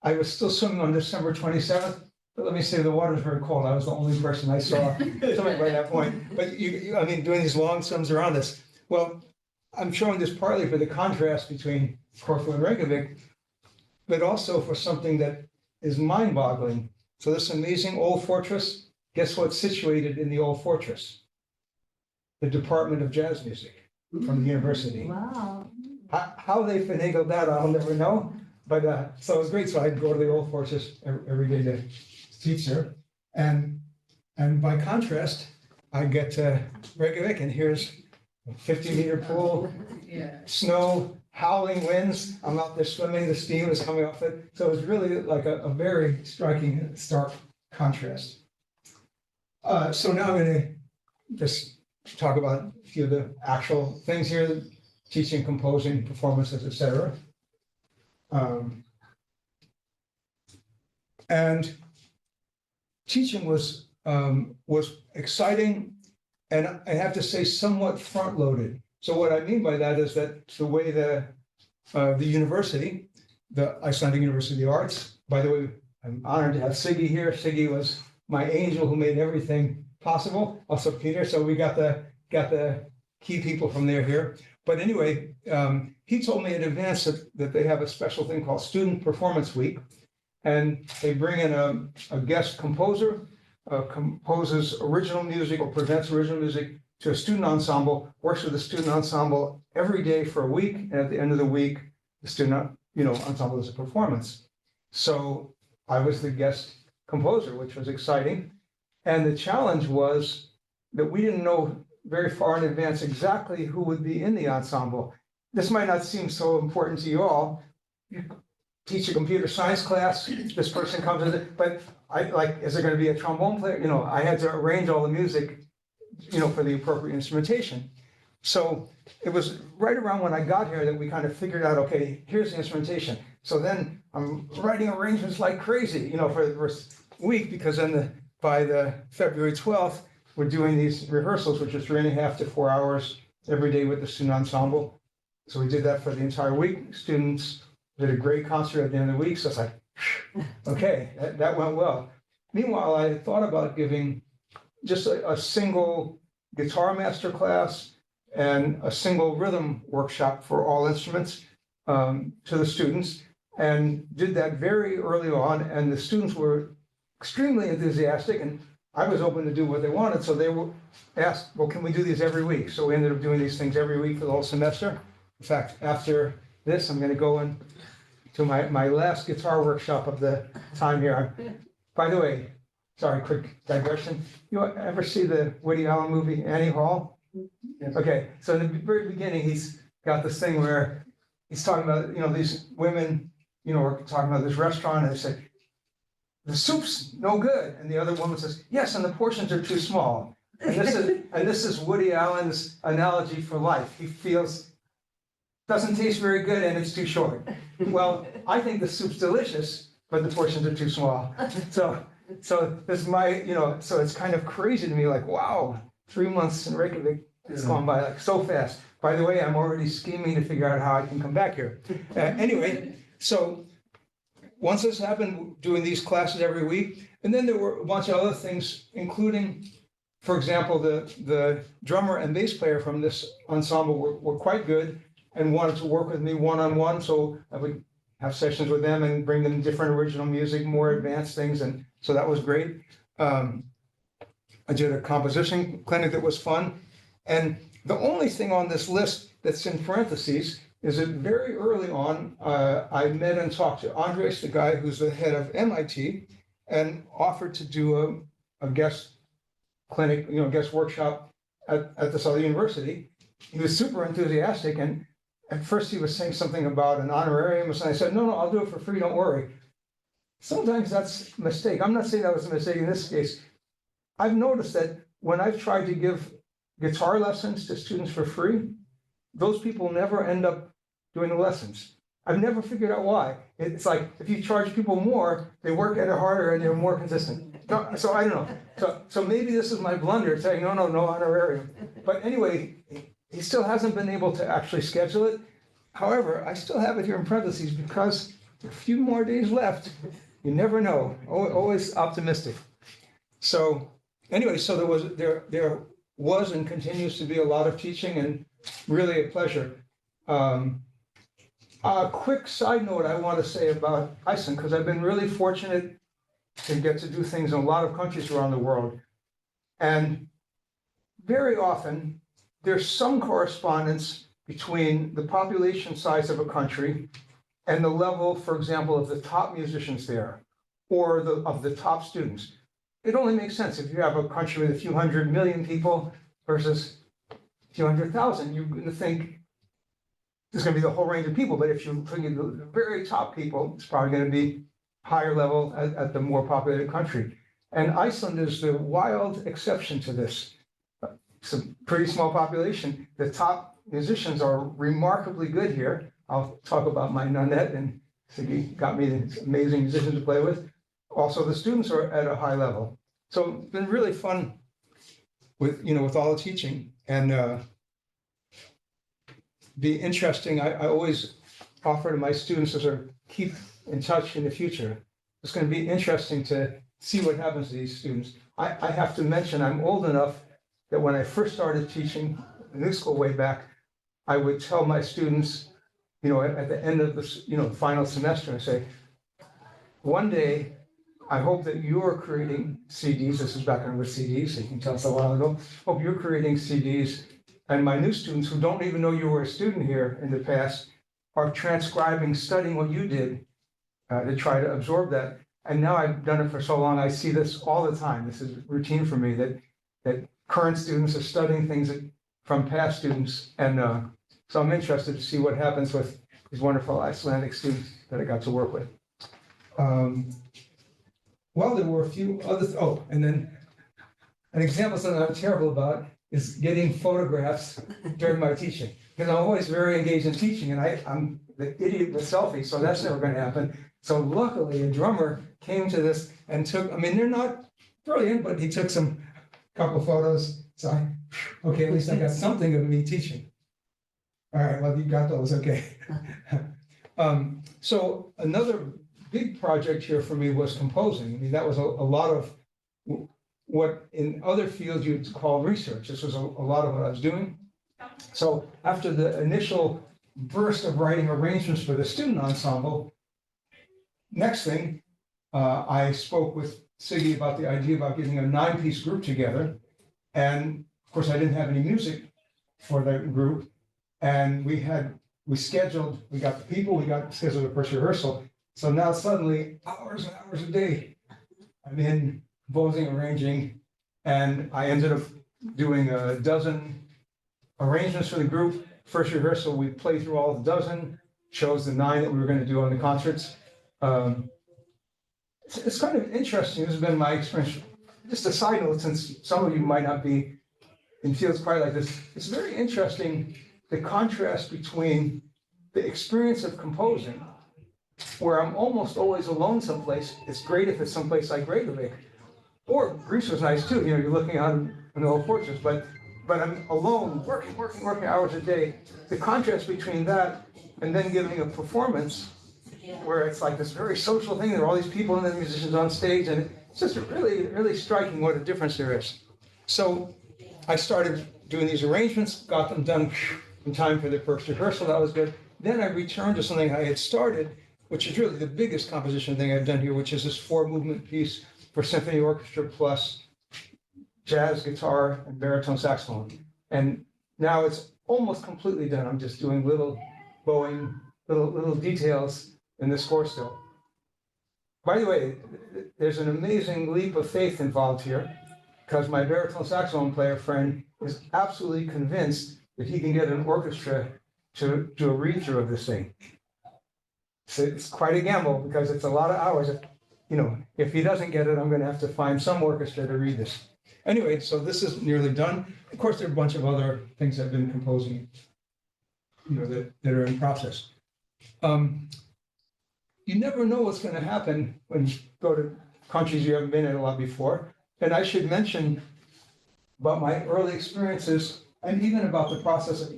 I was still swimming on December 27th, but let me say the water was very cold. I was the only person I saw swimming by that point. But I mean, doing these long swims around this. Well, I'm showing this partly for the contrast between Corfu and Reykjavik, but also for something that is mind-boggling. So this amazing old fortress, guess what's situated in the old fortress? The Department of Jazz Music from the university. Wow. How they finagled that, I'll never know. But so it was great. So I'd go to the old fortress every day to teach there. And by contrast, I get to Reykjavik, and here's a 50-meter pool, snow, howling winds. I'm out there swimming, the steam is coming off it. So it was really like a very striking, stark contrast. So now I'm gonna just talk about a few of the actual things here, teaching, composing, performances, etc. And teaching was exciting, and I have to say somewhat front-loaded. So what I mean by that is that the way the university, the Icelandic University of the Arts, by the way, I'm honored to have Siggy here. Siggy was my angel who made everything possible. Also Peter. So we got the key people from there here. But anyway, he told me in advance that they have a special thing called Student Performance Week, and they bring in a guest composer, composes original music or presents original music to a student ensemble, works with the student ensemble every day for a week, and at the end of the week, the student ensemble does a performance. So I was the guest composer, which was exciting. And the challenge was that we didn't know very far in advance exactly who would be in the ensemble. This might not seem so important to you all. You teach a computer science class, this person comes in, but is there going to be a trombone player? I had to arrange all the music, for the appropriate instrumentation. So it was right around when I got here that we kind of figured out, okay, here's the instrumentation. So then I'm writing arrangements like crazy, for the first week, because then by the February 12th, we're doing these rehearsals, which are 3.5 to 4 hours every day with the student ensemble. So we did that for the entire week. Students did a great concert at the end of the week. So it's like, okay, that went well. Meanwhile, I had thought about giving just a single guitar master class and a single rhythm workshop for all instruments to the students, and did that very early on. And the students were extremely enthusiastic, and I was open to do what they wanted. So they were asked, well, can we do these every week? So we ended up doing these things every week for the whole semester. In fact, after this, I'm going to go in to my last guitar workshop of the time here. By the way, sorry, quick digression. You ever see the Woody Allen movie, Annie Hall? Yes. Okay, so in the very beginning, he's got this thing where he's talking about, these women, are talking about this restaurant, and they say, the soup's no good. And the other woman says, yes, and the portions are too small. And this is Woody Allen's analogy for life. He feels, doesn't taste very good and it's too short. Well, I think the soup's delicious, but the portions are too small. So this is my, so it's kind of crazy to me, like, wow, 3 months in Reykjavik, it's gone by like so fast. By the way, I'm already scheming to figure out how I can come back here. Anyway, so once this happened, doing these classes every week, and then there were a bunch of other things, including, for example, the drummer and bass player from this ensemble were quite good and wanted to work with me one-on-one, so I would have sessions with them and bring them different original music, more advanced things, and so that was great. I did a composition clinic that was fun, and the only thing on this list that's in parentheses is that very early on, I met and talked to Andres, the guy who's the head of MIT, and offered to do a guest clinic, guest workshop at this other university. He was super enthusiastic, and at first he was saying something about an honorarium, and I said, no, I'll do it for free, don't worry. Sometimes that's a mistake. I'm not saying that was a mistake in this case. I've noticed that when I've tried to give guitar lessons to students for free, those people never end up doing the lessons. I've never figured out why. It's like, if you charge people more, they work at it harder and they're more consistent. So I don't know. So maybe this is my blunder, saying, no honorarium. But anyway, he still hasn't been able to actually schedule it. However, I still have it here in parentheses because a few more days left. You never know. Always optimistic. So anyway, so there was and continues to be a lot of teaching, and really a pleasure. A quick side note I want to say about Iceland, because I've been really fortunate to get to do things in a lot of countries around the world. And very often, there's some correspondence between the population size of a country and the level, for example, of the top musicians there, or of the top students. It only makes sense if you have a country with a few 100 million people versus a few 100,000. You're going to think there's going to be the whole range of people, but if you're looking at the very top people, it's probably going to be higher level at the more populated country. And Iceland is the wild exception to this. It's a pretty small population. The top musicians are remarkably good here. I'll talk about my nonette, and Siggy got me the amazing musicians to play with. Also, the students are at a high level. So it's been really fun with, with all the teaching, and be interesting. I always offer to my students as a keep in touch in the future. It's going to be interesting to see what happens to these students. I have to mention, I'm old enough that when I first started teaching in new school way back, I would tell my students, at the end of the, final semester, and say, one day, I hope that you're creating CDs. This is back when with CDs, so you can tell us a while ago. Hope you're creating CDs, and my new students who don't even know you were a student here in the past are transcribing, studying what you did to try to absorb that. And now I've done it for so long, I see this all the time. This is routine for me, that current students are studying things from past students. And so I'm interested to see what happens with these wonderful Icelandic students that I got to work with. Well, there were a few others. Oh, and then an example of something I'm terrible about is getting photographs during my teaching. Because I'm always very engaged in teaching, and I'm the idiot with selfies, so that's never going to happen. So luckily, a drummer came to this and took, they're not brilliant, but he took couple photos. So okay, at least I got something of me teaching. All right, well, you got those, okay. So another big project here for me was composing. That was a lot of what in other fields you'd call research. This was a lot of what I was doing. So after the initial burst of writing arrangements for the student ensemble, next thing, I spoke with Siggy about the idea about getting a 9-piece group together. And of course, I didn't have any music for the group. And we got the people, we got scheduled the first rehearsal. So now suddenly, hours and hours a day, I'm in composing, arranging, and I ended up doing a dozen arrangements for the group. First rehearsal, we played through all the dozen, chose the 9 that we were going to do on the concerts. It's kind of interesting. This has been my experience. Just a side note, since some of you might not be in fields quite like this, it's very interesting the contrast between the experience of composing, where I'm almost always alone someplace. It's great if it's someplace like Reykjavik, or Greece was nice too. You're looking out in the whole fortress, but I'm alone, working hours a day. The contrast between that and then giving a performance where it's like this very social thing. There are all these people and then musicians on stage, and it's just really, really striking what a difference there is. So I started doing these arrangements, got them done in time for the first rehearsal. That was good. Then I returned to something I had started, which is really the biggest composition thing I've done here, which is this 4-movement piece for symphony orchestra plus jazz, guitar, and baritone saxophone. And now it's almost completely done. I'm just doing little bowing, little details in the score still. By the way, there's an amazing leap of faith involved here, because my baritone saxophone player friend is absolutely convinced that he can get an orchestra to do a read-through of this thing. So it's quite a gamble, because it's a lot of hours. If he doesn't get it, I'm going to have to find some orchestra to read this. Anyway, so this is nearly done. Of course, there are a bunch of other things I've been composing, that are in process. You never know what's going to happen when you go to countries you haven't been in a lot before. And I should mention about my early experiences, and even about the process of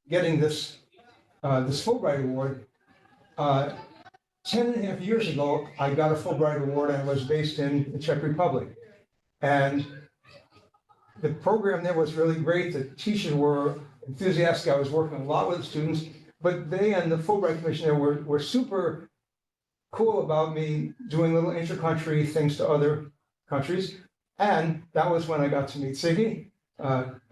getting this Fulbright Award. 10.5 years ago, I got a Fulbright Award, and I was based in the Czech Republic. And the program there was really great. The teachers were enthusiastic. I was working a lot with the students, but they and the Fulbright Commission there were super cool about me doing little inter-country things to other countries. And that was when I got to meet Siggy,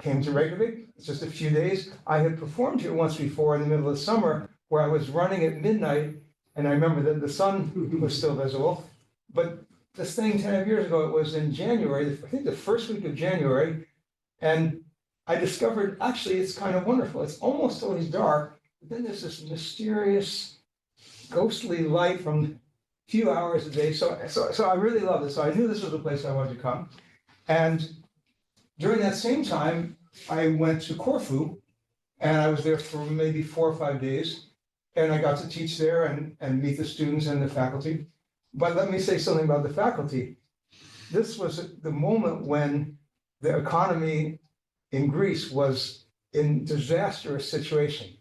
came to Reykjavik. It's just a few days. I had performed here once before in the middle of summer, where I was running at midnight, and I remember that the sun was still visible. But this thing 10 years ago, it was in January, I think the first week of January, and I discovered, actually, it's kind of wonderful. It's almost always dark, then there's this mysterious, ghostly light from a few hours a day. So I really loved it. So I knew this was a place I wanted to come. And during that same time, I went to Corfu, and I was there for maybe 4 or 5 days. And I got to teach there and meet the students and the faculty. But let me say something about the faculty. This was the moment when the economy in Greece was in disastrous situation.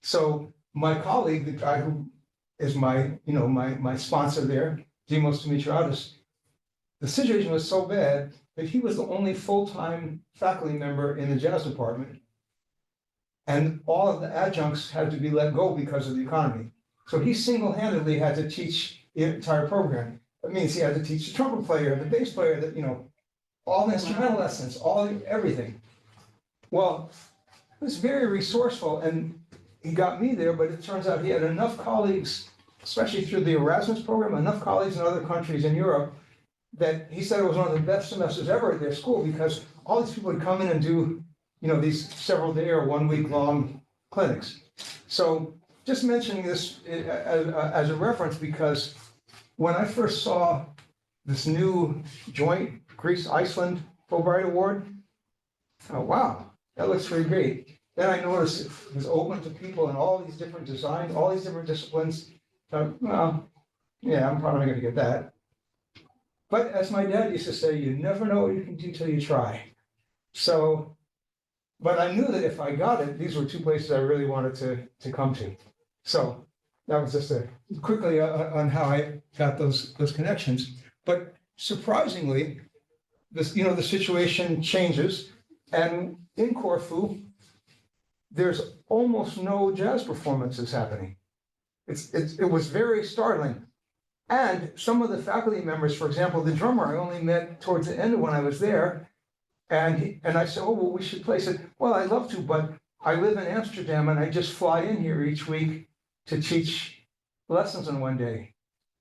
So my colleague, the guy who is my sponsor there, Dimos Dimitriadis, the situation was so bad that he was the only full-time faculty member in the jazz department. And all of the adjuncts had to be let go because of the economy. So he single-handedly had to teach the entire program. That means he had to teach the trumpet player, the bass player, all the instrumental lessons, everything. Well, he was very resourceful, and he got me there, but it turns out he had enough colleagues, especially through the Erasmus program, enough colleagues in other countries in Europe, that he said it was one of the best semesters ever at their school, because all these people would come in and do these several day or 1 week long clinics. So just mentioning this as a reference, because when I first saw this new joint Greece-Iceland Fulbright Award, oh, wow, that looks pretty great. Then I noticed it was open to people in all these different designs, all these different disciplines. Well, yeah, I'm probably going to get that. But as my dad used to say, you never know what you can do till you try. So, but I knew that if I got it, these were 2 places I really wanted to come to. So that was just quickly on how I got those connections. But surprisingly, the situation changes, and in Corfu, there's almost no jazz performances happening. It was very startling. And some of the faculty members, for example, the drummer, I only met towards the end of when I was there. And I said, oh, well, we should play. He said, well, I'd love to, but I live in Amsterdam and I just fly in here each week to teach lessons in 1 day.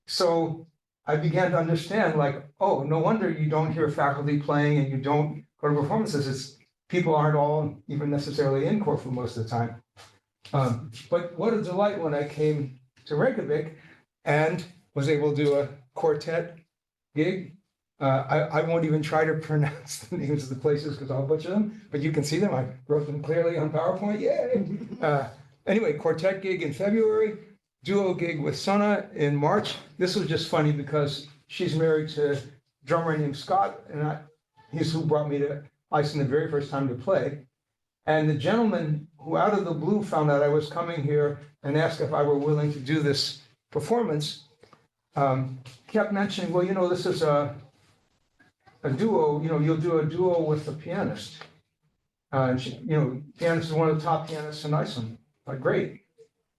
So I began to understand, like, oh, no wonder you don't hear faculty playing and you don't go to performances. People aren't all even necessarily in Corfu most of the time. But what a delight when I came to Reykjavik and was able to do a quartet gig. I won't even try to pronounce the names of the places because I'll butcher them, but you can see them. I wrote them clearly on PowerPoint. Yay! Anyway, quartet gig in February, duo gig with Sana in March. This was just funny because she's married to a drummer named Scott, and he's who brought me to Iceland the very first time to play. And the gentleman who out of the blue found out I was coming here and asked if I were willing to do this performance, kept mentioning, well, this is a duo, you'll do a duo with a pianist. And pianist is one of the top pianists in Iceland. Like, great.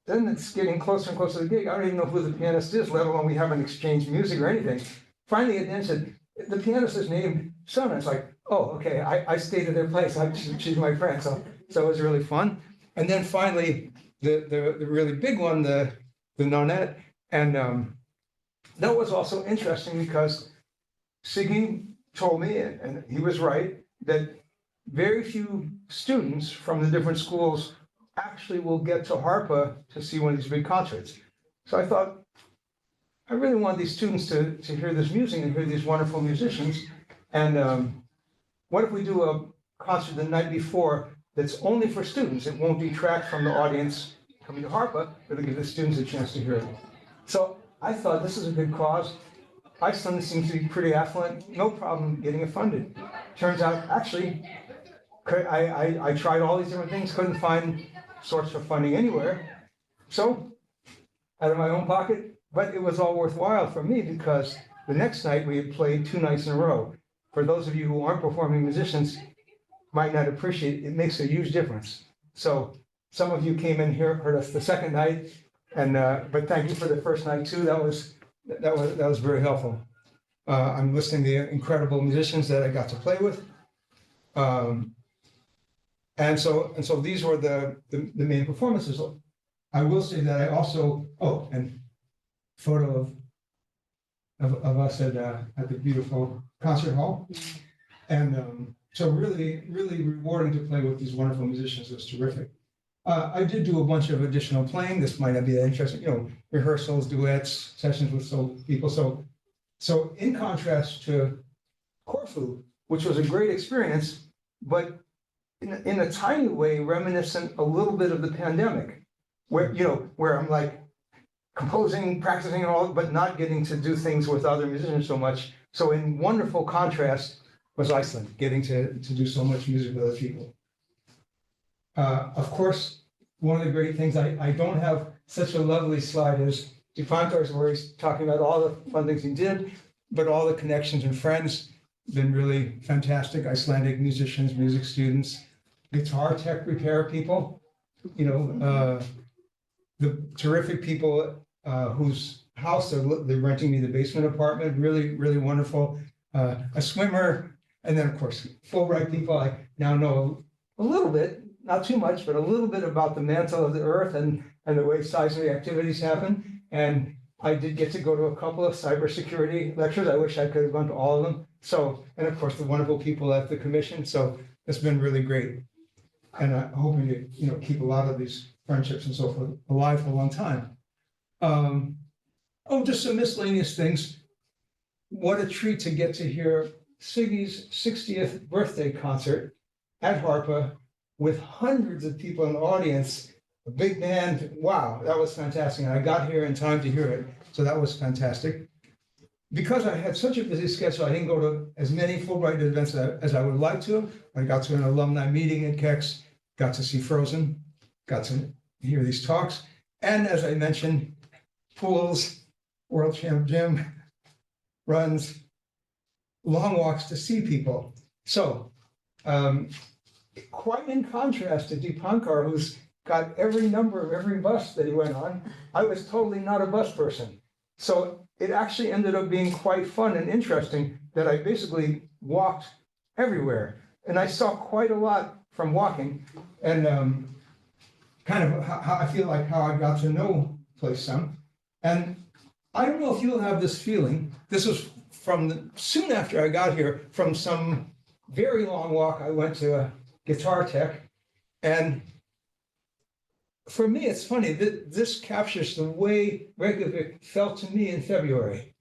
Then it's getting closer and closer to the gig. I don't even know who the pianist is, let alone we haven't exchanged music or anything. Finally, it then said, the pianist is named Sana. It's like, oh, okay, I stayed at their place. She's my friend. So it was really fun. And then finally, the really big one, the nonette. And that was also interesting because Siggy told me, and he was right, that very few students from the different schools actually will get to Harpa to see one of these big concerts. So I thought, I really want these students to hear this music and hear these wonderful musicians. And what if we do a concert the night before that's only for students? It won't detract from the audience coming to Harpa, but it'll give the students a chance to hear it. So I thought this is a good cause. Iceland seems to be pretty affluent, no problem getting it funded. Turns out, actually, I tried all these different things, couldn't find source for funding anywhere. So, out of my own pocket, but it was all worthwhile for me because the next night we had played 2 nights in a row. For those of you who aren't performing musicians, might not appreciate it, it makes a huge difference. So some of you came in here, heard us the second night, and but thank you for the first night too. That was very helpful. I'm listing the incredible musicians that I got to play with. And so these were the main performances. I will say that I also, and photo of us at the beautiful concert hall. And so really, really rewarding to play with these wonderful musicians. It was terrific. I did do a bunch of additional playing. This might not be that interesting, rehearsals, duets, sessions with people. So in contrast to Corfu, which was a great experience, but in a tiny way reminiscent a little bit of the pandemic, where I'm like composing, practicing and all, but not getting to do things with other musicians so much. So in wonderful contrast was Iceland, getting to do so much music with other people. Of course, one of the great things, I don't have such a lovely slide as Dipankar's, where he's talking about all the fun things he did, but all the connections and friends been really fantastic. Icelandic musicians, music students, guitar tech repair people, the terrific people whose house they're renting me the basement apartment, really, really wonderful. A swimmer, and then of course, Fulbright people I now know a little bit, not too much, but a little bit about the mantle of the earth and the way seismic activities happen. And I did get to go to a couple of cybersecurity lectures. I wish I could have gone to all of them. So, and of course, the wonderful people at the commission. So it's been really great. And I'm hoping to, keep a lot of these friendships and so forth alive for a long time. Just some miscellaneous things. What a treat to get to hear Siggy's 60th birthday concert at Harpa with hundreds of people in the audience, a big band. Wow, that was fantastic. And I got here in time to hear it. So that was fantastic. Because I had such a busy schedule, I didn't go to as many Fulbright events as I would like to. I got to an alumni meeting at Kex, got to see Frozen, got to hear these talks. And as I mentioned, pools, World Champ Gym, runs, long walks to see people. So quite in contrast to Dipankar, who's got every number of every bus that he went on, I was totally not a bus person. So it actually ended up being quite fun and interesting that I basically walked everywhere. And I saw quite a lot from walking, and kind of how I feel like how I got to know place some. And I don't know if you'll have this feeling. This was from soon after I got here, from some very long walk. I went to a guitar tech, and for me, it's funny that this captures the way Reykjavik felt to me in February.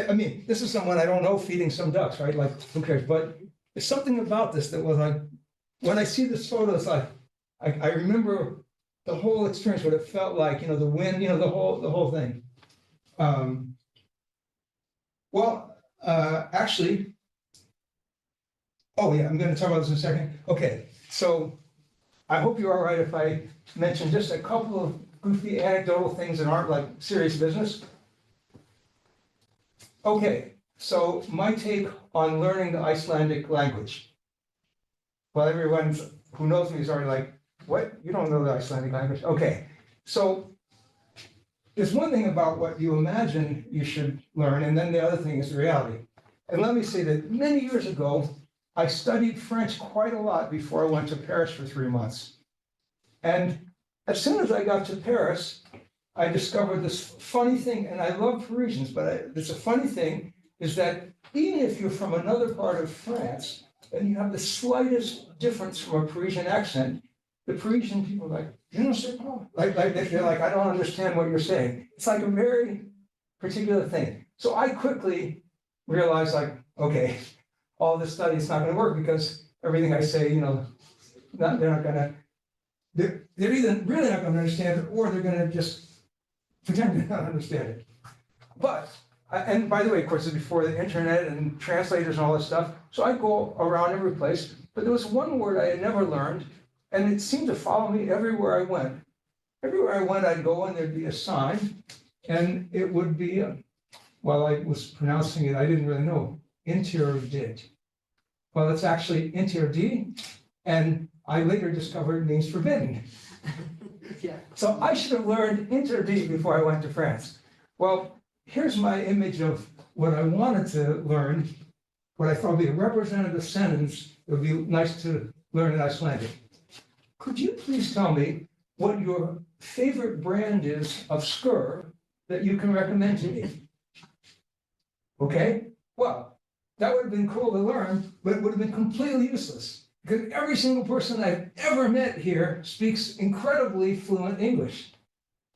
I mean, this is someone I don't know feeding some ducks, right? Like, who cares? But there's something about this that was like, when I see this photo, it's like, I remember the whole experience, what it felt like, the wind, the whole thing. Actually, oh yeah, I'm going to talk about this in a second. Okay, so I hope you're all right if I mention just a couple of goofy anecdotal things that aren't like serious business. Okay, so my take on learning the Icelandic language. Well, everyone who knows me is already like, what? You don't know the Icelandic language? Okay, so there's one thing about what you imagine you should learn, and then the other thing is the reality. And let me say that many years ago, I studied French quite a lot before I went to Paris for 3 months. And as soon as I got to Paris, I discovered this funny thing, and I love Parisians, but there's a funny thing, is that even if you're from another part of France, and you have the slightest difference from a Parisian accent, the Parisian people are like, you don't say Paul. They're like, I don't understand what you're saying. It's like a very particular thing. So I quickly realized, like, okay, all this study is not going to work because everything I say, they're either really not going to understand it, or they're going to just pretend to not understand it. But, and by the way, of course, it's before the internet and translators and all this stuff, so I go around every place, but there was one word I had never learned, and it seemed to follow me everywhere I went. Everywhere I went, I'd go and there'd be a sign, and it would be, while I was pronouncing it, I didn't really know, interdit. Well, it's actually interdit, and I later discovered it means forbidden. Yeah. So I should have learned interdit before I went to France. Well, here's my image of what I wanted to learn, what I thought would be a representative sentence that would be nice to learn in Icelandic. Could you please tell me what your favorite brand is of skur that you can recommend to me? Okay, well, that would have been cool to learn, but it would have been completely useless. Because every single person I've ever met here speaks incredibly fluent English.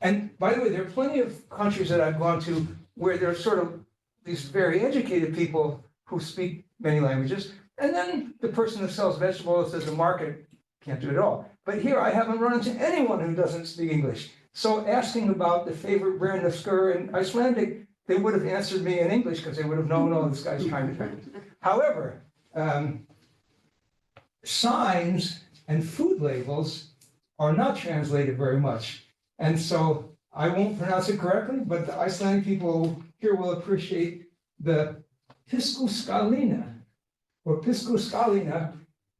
And by the way, there are plenty of countries that I've gone to where there's sort of these very educated people who speak many languages. And then the person who sells vegetables at the market can't do it all. But here I haven't run into anyone who doesn't speak English. So asking about the favorite brand of skyr in Icelandic, they would have answered me in English because they would have known, oh, this guy's trying to train. However, signs and food labels are not translated very much. And so I won't pronounce it correctly, but the Icelandic people here will appreciate the piskuskalina, or piskuskalina,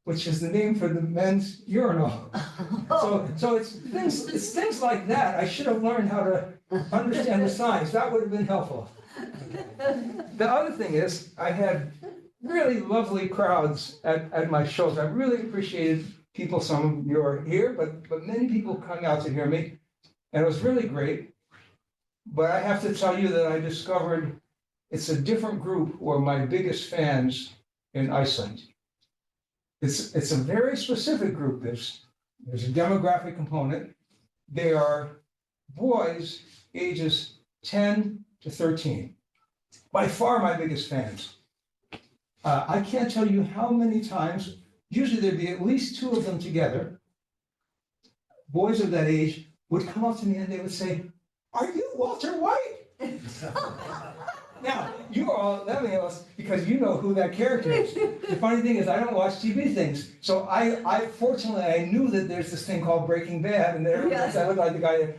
which is the name for the men's urinal. So it's things like that. I should have learned how to understand the signs. That would have been helpful. The other thing is, I had really lovely crowds at my shows. I really appreciated people, some of you are here, but many people coming out to hear me. And it was really great. But I have to tell you that I discovered it's a different group who are my biggest fans in Iceland. It's a very specific group. There's a demographic component. They are boys ages 10 to 13. By far my biggest fans. I can't tell you how many times, usually there'd be at least two of them together. Boys of that age would come up to me and they would say, "Are you Walter White?" Now, you are all laughing at us because you know who that character is. The funny thing is I don't watch TV things. So I fortunately, I knew that there's this thing called Breaking Bad, and there I look like the guy that,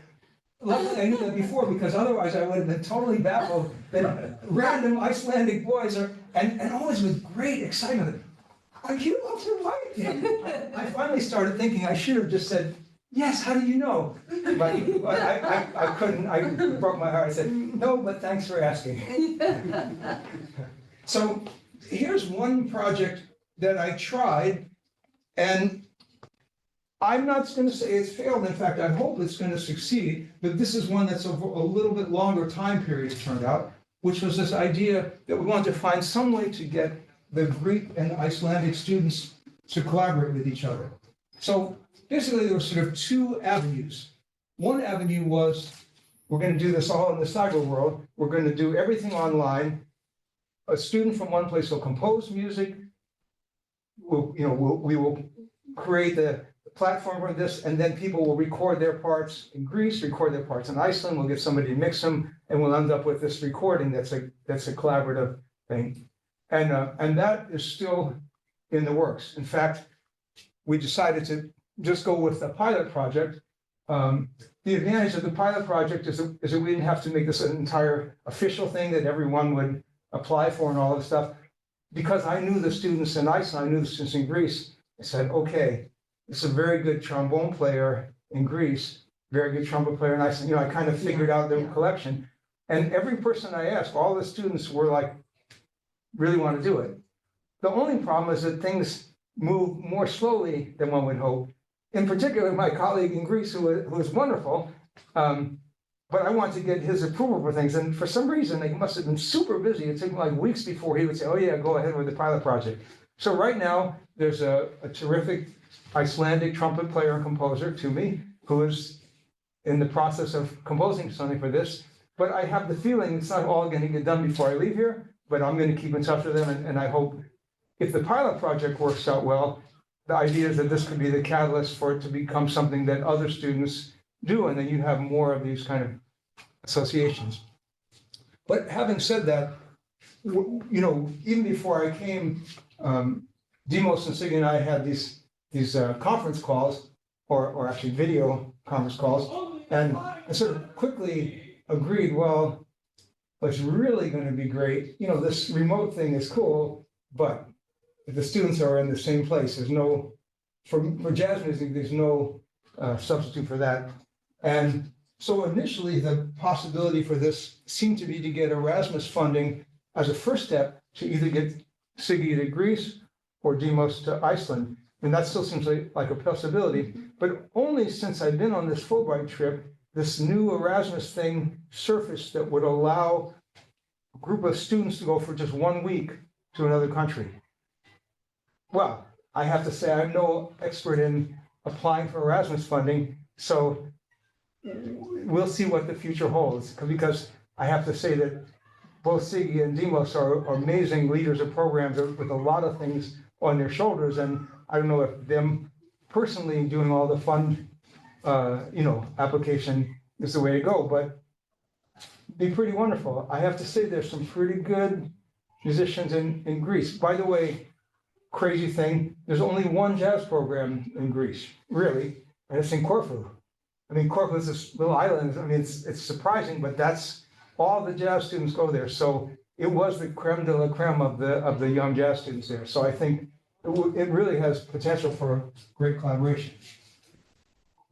luckily I knew that before, because otherwise I would have been totally baffled that random Icelandic boys are, and always with great excitement, "Are you Walter White?" I finally started thinking I should have just said, "Yes, how do you know?" But I couldn't, I broke my heart. I said, "No, but thanks for asking." So here's one project that I tried, and I'm not going to say it's failed. In fact, I hope it's going to succeed, but this is one that's over a little bit longer time period, it turned out, which was this idea that we wanted to find some way to get the Greek and Icelandic students to collaborate with each other. So basically, there were sort of two avenues. One avenue was, we're going to do this all in the cyber world. We're going to do everything online. A student from one place will compose music. We will create the platform for this, and then people will record their parts in Greece, record their parts in Iceland. We'll get somebody to mix them, and we'll end up with this recording that's a collaborative thing. And that is still in the works. In fact, we decided to just go with the pilot project. The advantage of the pilot project is that we didn't have to make this an entire official thing that everyone would apply for and all this stuff. Because I knew the students in Iceland, I knew the students in Greece, I said, okay, it's a very good trombone player in Greece, very good trombone player in Iceland. I kind of figured out their collection. And every person I asked, all the students were like, really want to do it. The only problem is that things move more slowly than one would hope. In particular, my colleague in Greece, who is wonderful, but I wanted to get his approval for things. And for some reason, they must have been super busy. It took him like weeks before he would say, "Oh yeah, go ahead with the pilot project." So right now, there's a terrific Icelandic trumpet player and composer, Tumi, who is in the process of composing something for this. But I have the feeling it's not all going to get done before I leave here, but I'm going to keep in touch with them. And I hope if the pilot project works out well, the idea is that this could be the catalyst for it to become something that other students do, and then you have more of these kind of associations. But having said that, even before I came, Demos and Siggy and I had these conference calls, or actually video conference calls, and I sort of quickly agreed, well, what's really going to be great, this remote thing is cool, but if the students are in the same place, there's no, for jazz music, there's no substitute for that. And so initially, the possibility for this seemed to be to get Erasmus funding as a first step to either get Siggy to Greece or Demos to Iceland. And that still seems like a possibility. But only since I've been on this Fulbright trip, this new Erasmus thing surfaced that would allow a group of students to go for just 1 week to another country. Well, I have to say, I'm no expert in applying for Erasmus funding, so we'll see what the future holds, because I have to say that both Siggy and Demos are amazing leaders of programs with a lot of things on their shoulders, and I don't know if them personally doing all the fund, application is the way to go, but be pretty wonderful. I have to say, there's some pretty good musicians in Greece. By the way, crazy thing, there's only one jazz program in Greece, really, and it's in Corfu. I mean, Corfu is this little island. I mean, it's surprising, but that's all the jazz students go there. So it was the creme de la creme of the young jazz students there. So I think it really has potential for great collaboration.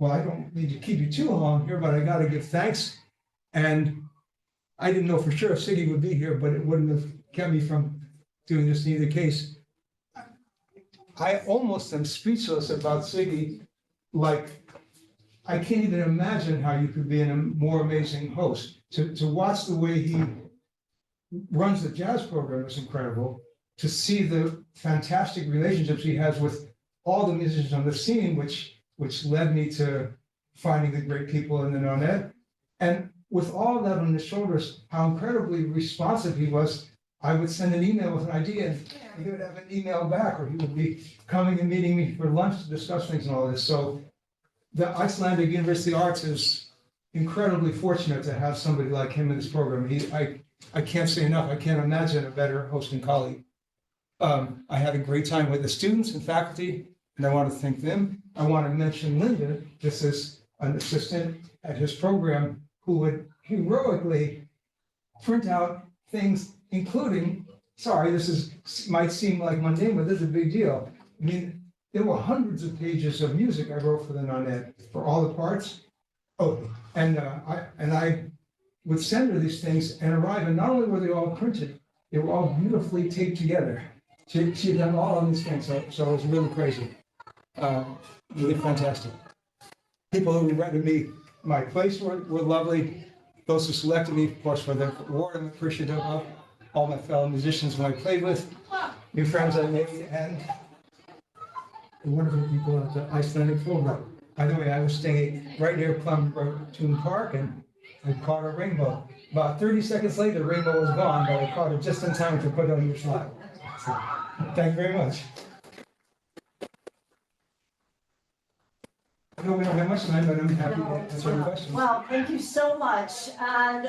Well, I don't need to keep you too long here, but I got to give thanks. And I didn't know for sure if Siggy would be here, but it wouldn't have kept me from doing this in either case. I almost am speechless about Siggy. Like, I can't even imagine how you could be a more amazing host. To watch the way he runs the jazz program is incredible. To see the fantastic relationships he has with all the musicians on the scene, which led me to finding the great people in the Nonet. And with all that on his shoulders, how incredibly responsive he was. I would send an email with an idea, and he would have an email back, or he would be coming and meeting me for lunch to discuss things and all this. So the Icelandic University of Arts is incredibly fortunate to have somebody like him in this program. I can't say enough. I can't imagine a better host and colleague. I had a great time with the students and faculty, and I want to thank them. I want to mention Linda. This is an assistant at his program who would heroically print out things, including, sorry, might seem like mundane, but this is a big deal. I mean, there were hundreds of pages of music I wrote for the Nonet for all the parts. Oh, and I would send her these things and arrive, and not only were they all printed, they were all beautifully taped together. She had done all of these things, so it was really crazy. Really fantastic. People who rented me my place were lovely. Those who selected me, of course, for the award, I'm appreciative of. All my fellow musicians who I played with, new friends I made, and the wonderful people at the Icelandic Fulbright. By the way, I was staying right near Plum Park, and I caught a rainbow. About 30 seconds later, the rainbow was gone, but I caught it just in time to put it on your slide. So, thank you very much. I know we don't have much time, but I'm happy to answer your questions. Well, thank you so much, and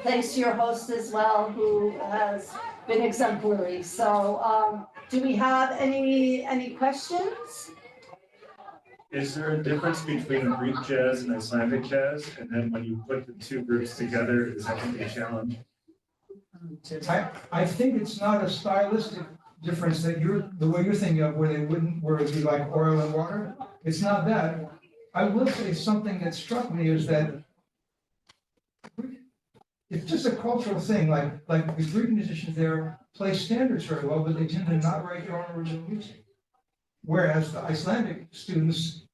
thanks to your host as well, who has been exemplary. So, do we have any questions? Is there a difference between Greek jazz and Icelandic jazz? And then when you put the two groups together, is that going to be a challenge? I think it's not a stylistic difference that the way you're thinking of, where it'd be like oil and water. It's not that. I will say something that struck me is that it's just a cultural thing. Like the Greek musicians there play standards very well, but they tend to not write their own original music. Whereas the Icelandic students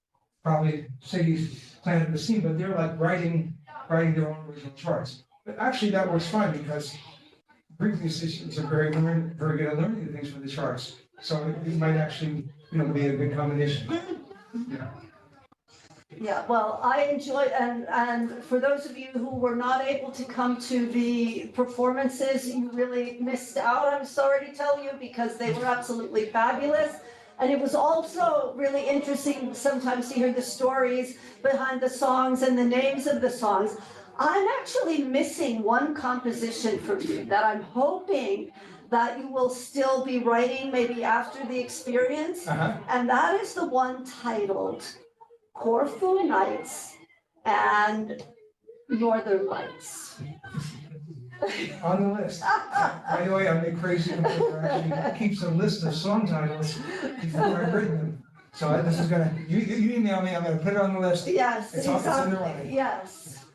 probably Siggy's planted the scene, but they're like writing their own original charts. But actually that works fine because Greek musicians are very good at learning the things from the charts. So it might actually, be a good combination. Yeah. Yeah, well, I enjoyed, and for those of you who were not able to come to the performances, you really missed out, I'm sorry to tell you, because they were absolutely fabulous. And it was also really interesting sometimes to hear the stories behind the songs and the names of the songs. I'm actually missing one composition from you that I'm hoping that you will still be writing maybe after the experience. And that is the one titled Corfu Nights and Northern Lights. On the list. By the way, I'm a crazy composer actually keeps a list of song titles before I've written them. So this is you email me, I'm gonna put it on the list. Yes, it's in the running. Yes.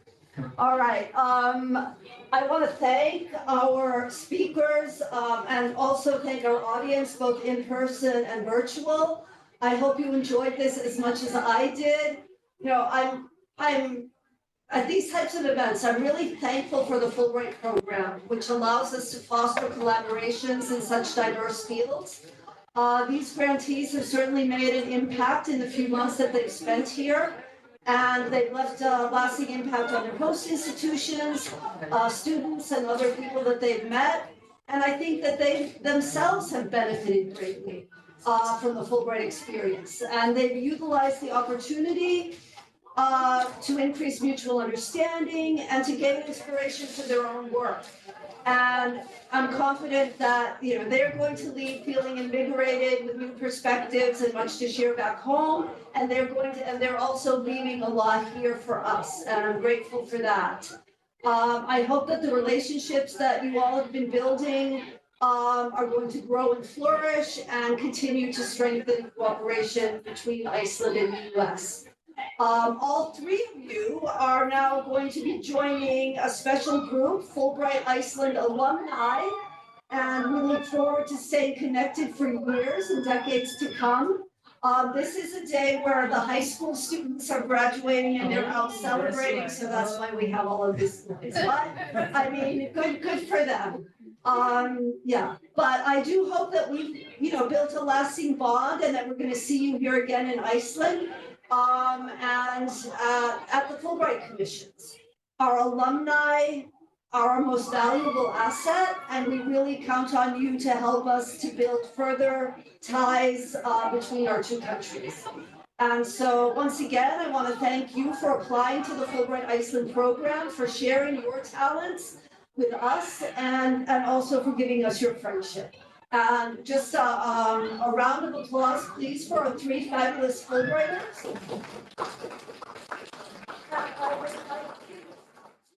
All right. I want to thank our speakers and also thank our audience, both in person and virtual. I hope you enjoyed this as much as I did. I'm at these types of events, I'm really thankful for the Fulbright program, which allows us to foster collaborations in such diverse fields. These grantees have certainly made an impact in the few months that they've spent here. And they've left a lasting impact on their host institutions, students and other people that they've met. And I think that they themselves have benefited greatly from the Fulbright experience. And they've utilized the opportunity to increase mutual understanding and to gain inspiration for their own work. And I'm confident that they're going to leave feeling invigorated with new perspectives and much to share back home. And they're also leaving a lot here for us, and I'm grateful for that. I hope that the relationships that you all have been building are going to grow and flourish and continue to strengthen cooperation between Iceland and the US. All three of you are now going to be joining a special group, Fulbright Iceland alumni, and we look forward to staying connected for years and decades to come. This is a day where the high school students are graduating and they're out celebrating, so that's why we have all of this noise. But I mean, good for them. Yeah, but I do hope that we've built a lasting bond and that we're going to see you here again in Iceland. And at the Fulbright Commissions. Our alumni are our most valuable asset, and we really count on you to help us to build further ties between our two countries. And so once again, I want to thank you for applying to the Fulbright Iceland program, for sharing your talents with us, and also for giving us your friendship. And just a round of applause, please, for our three fabulous Fulbrighters.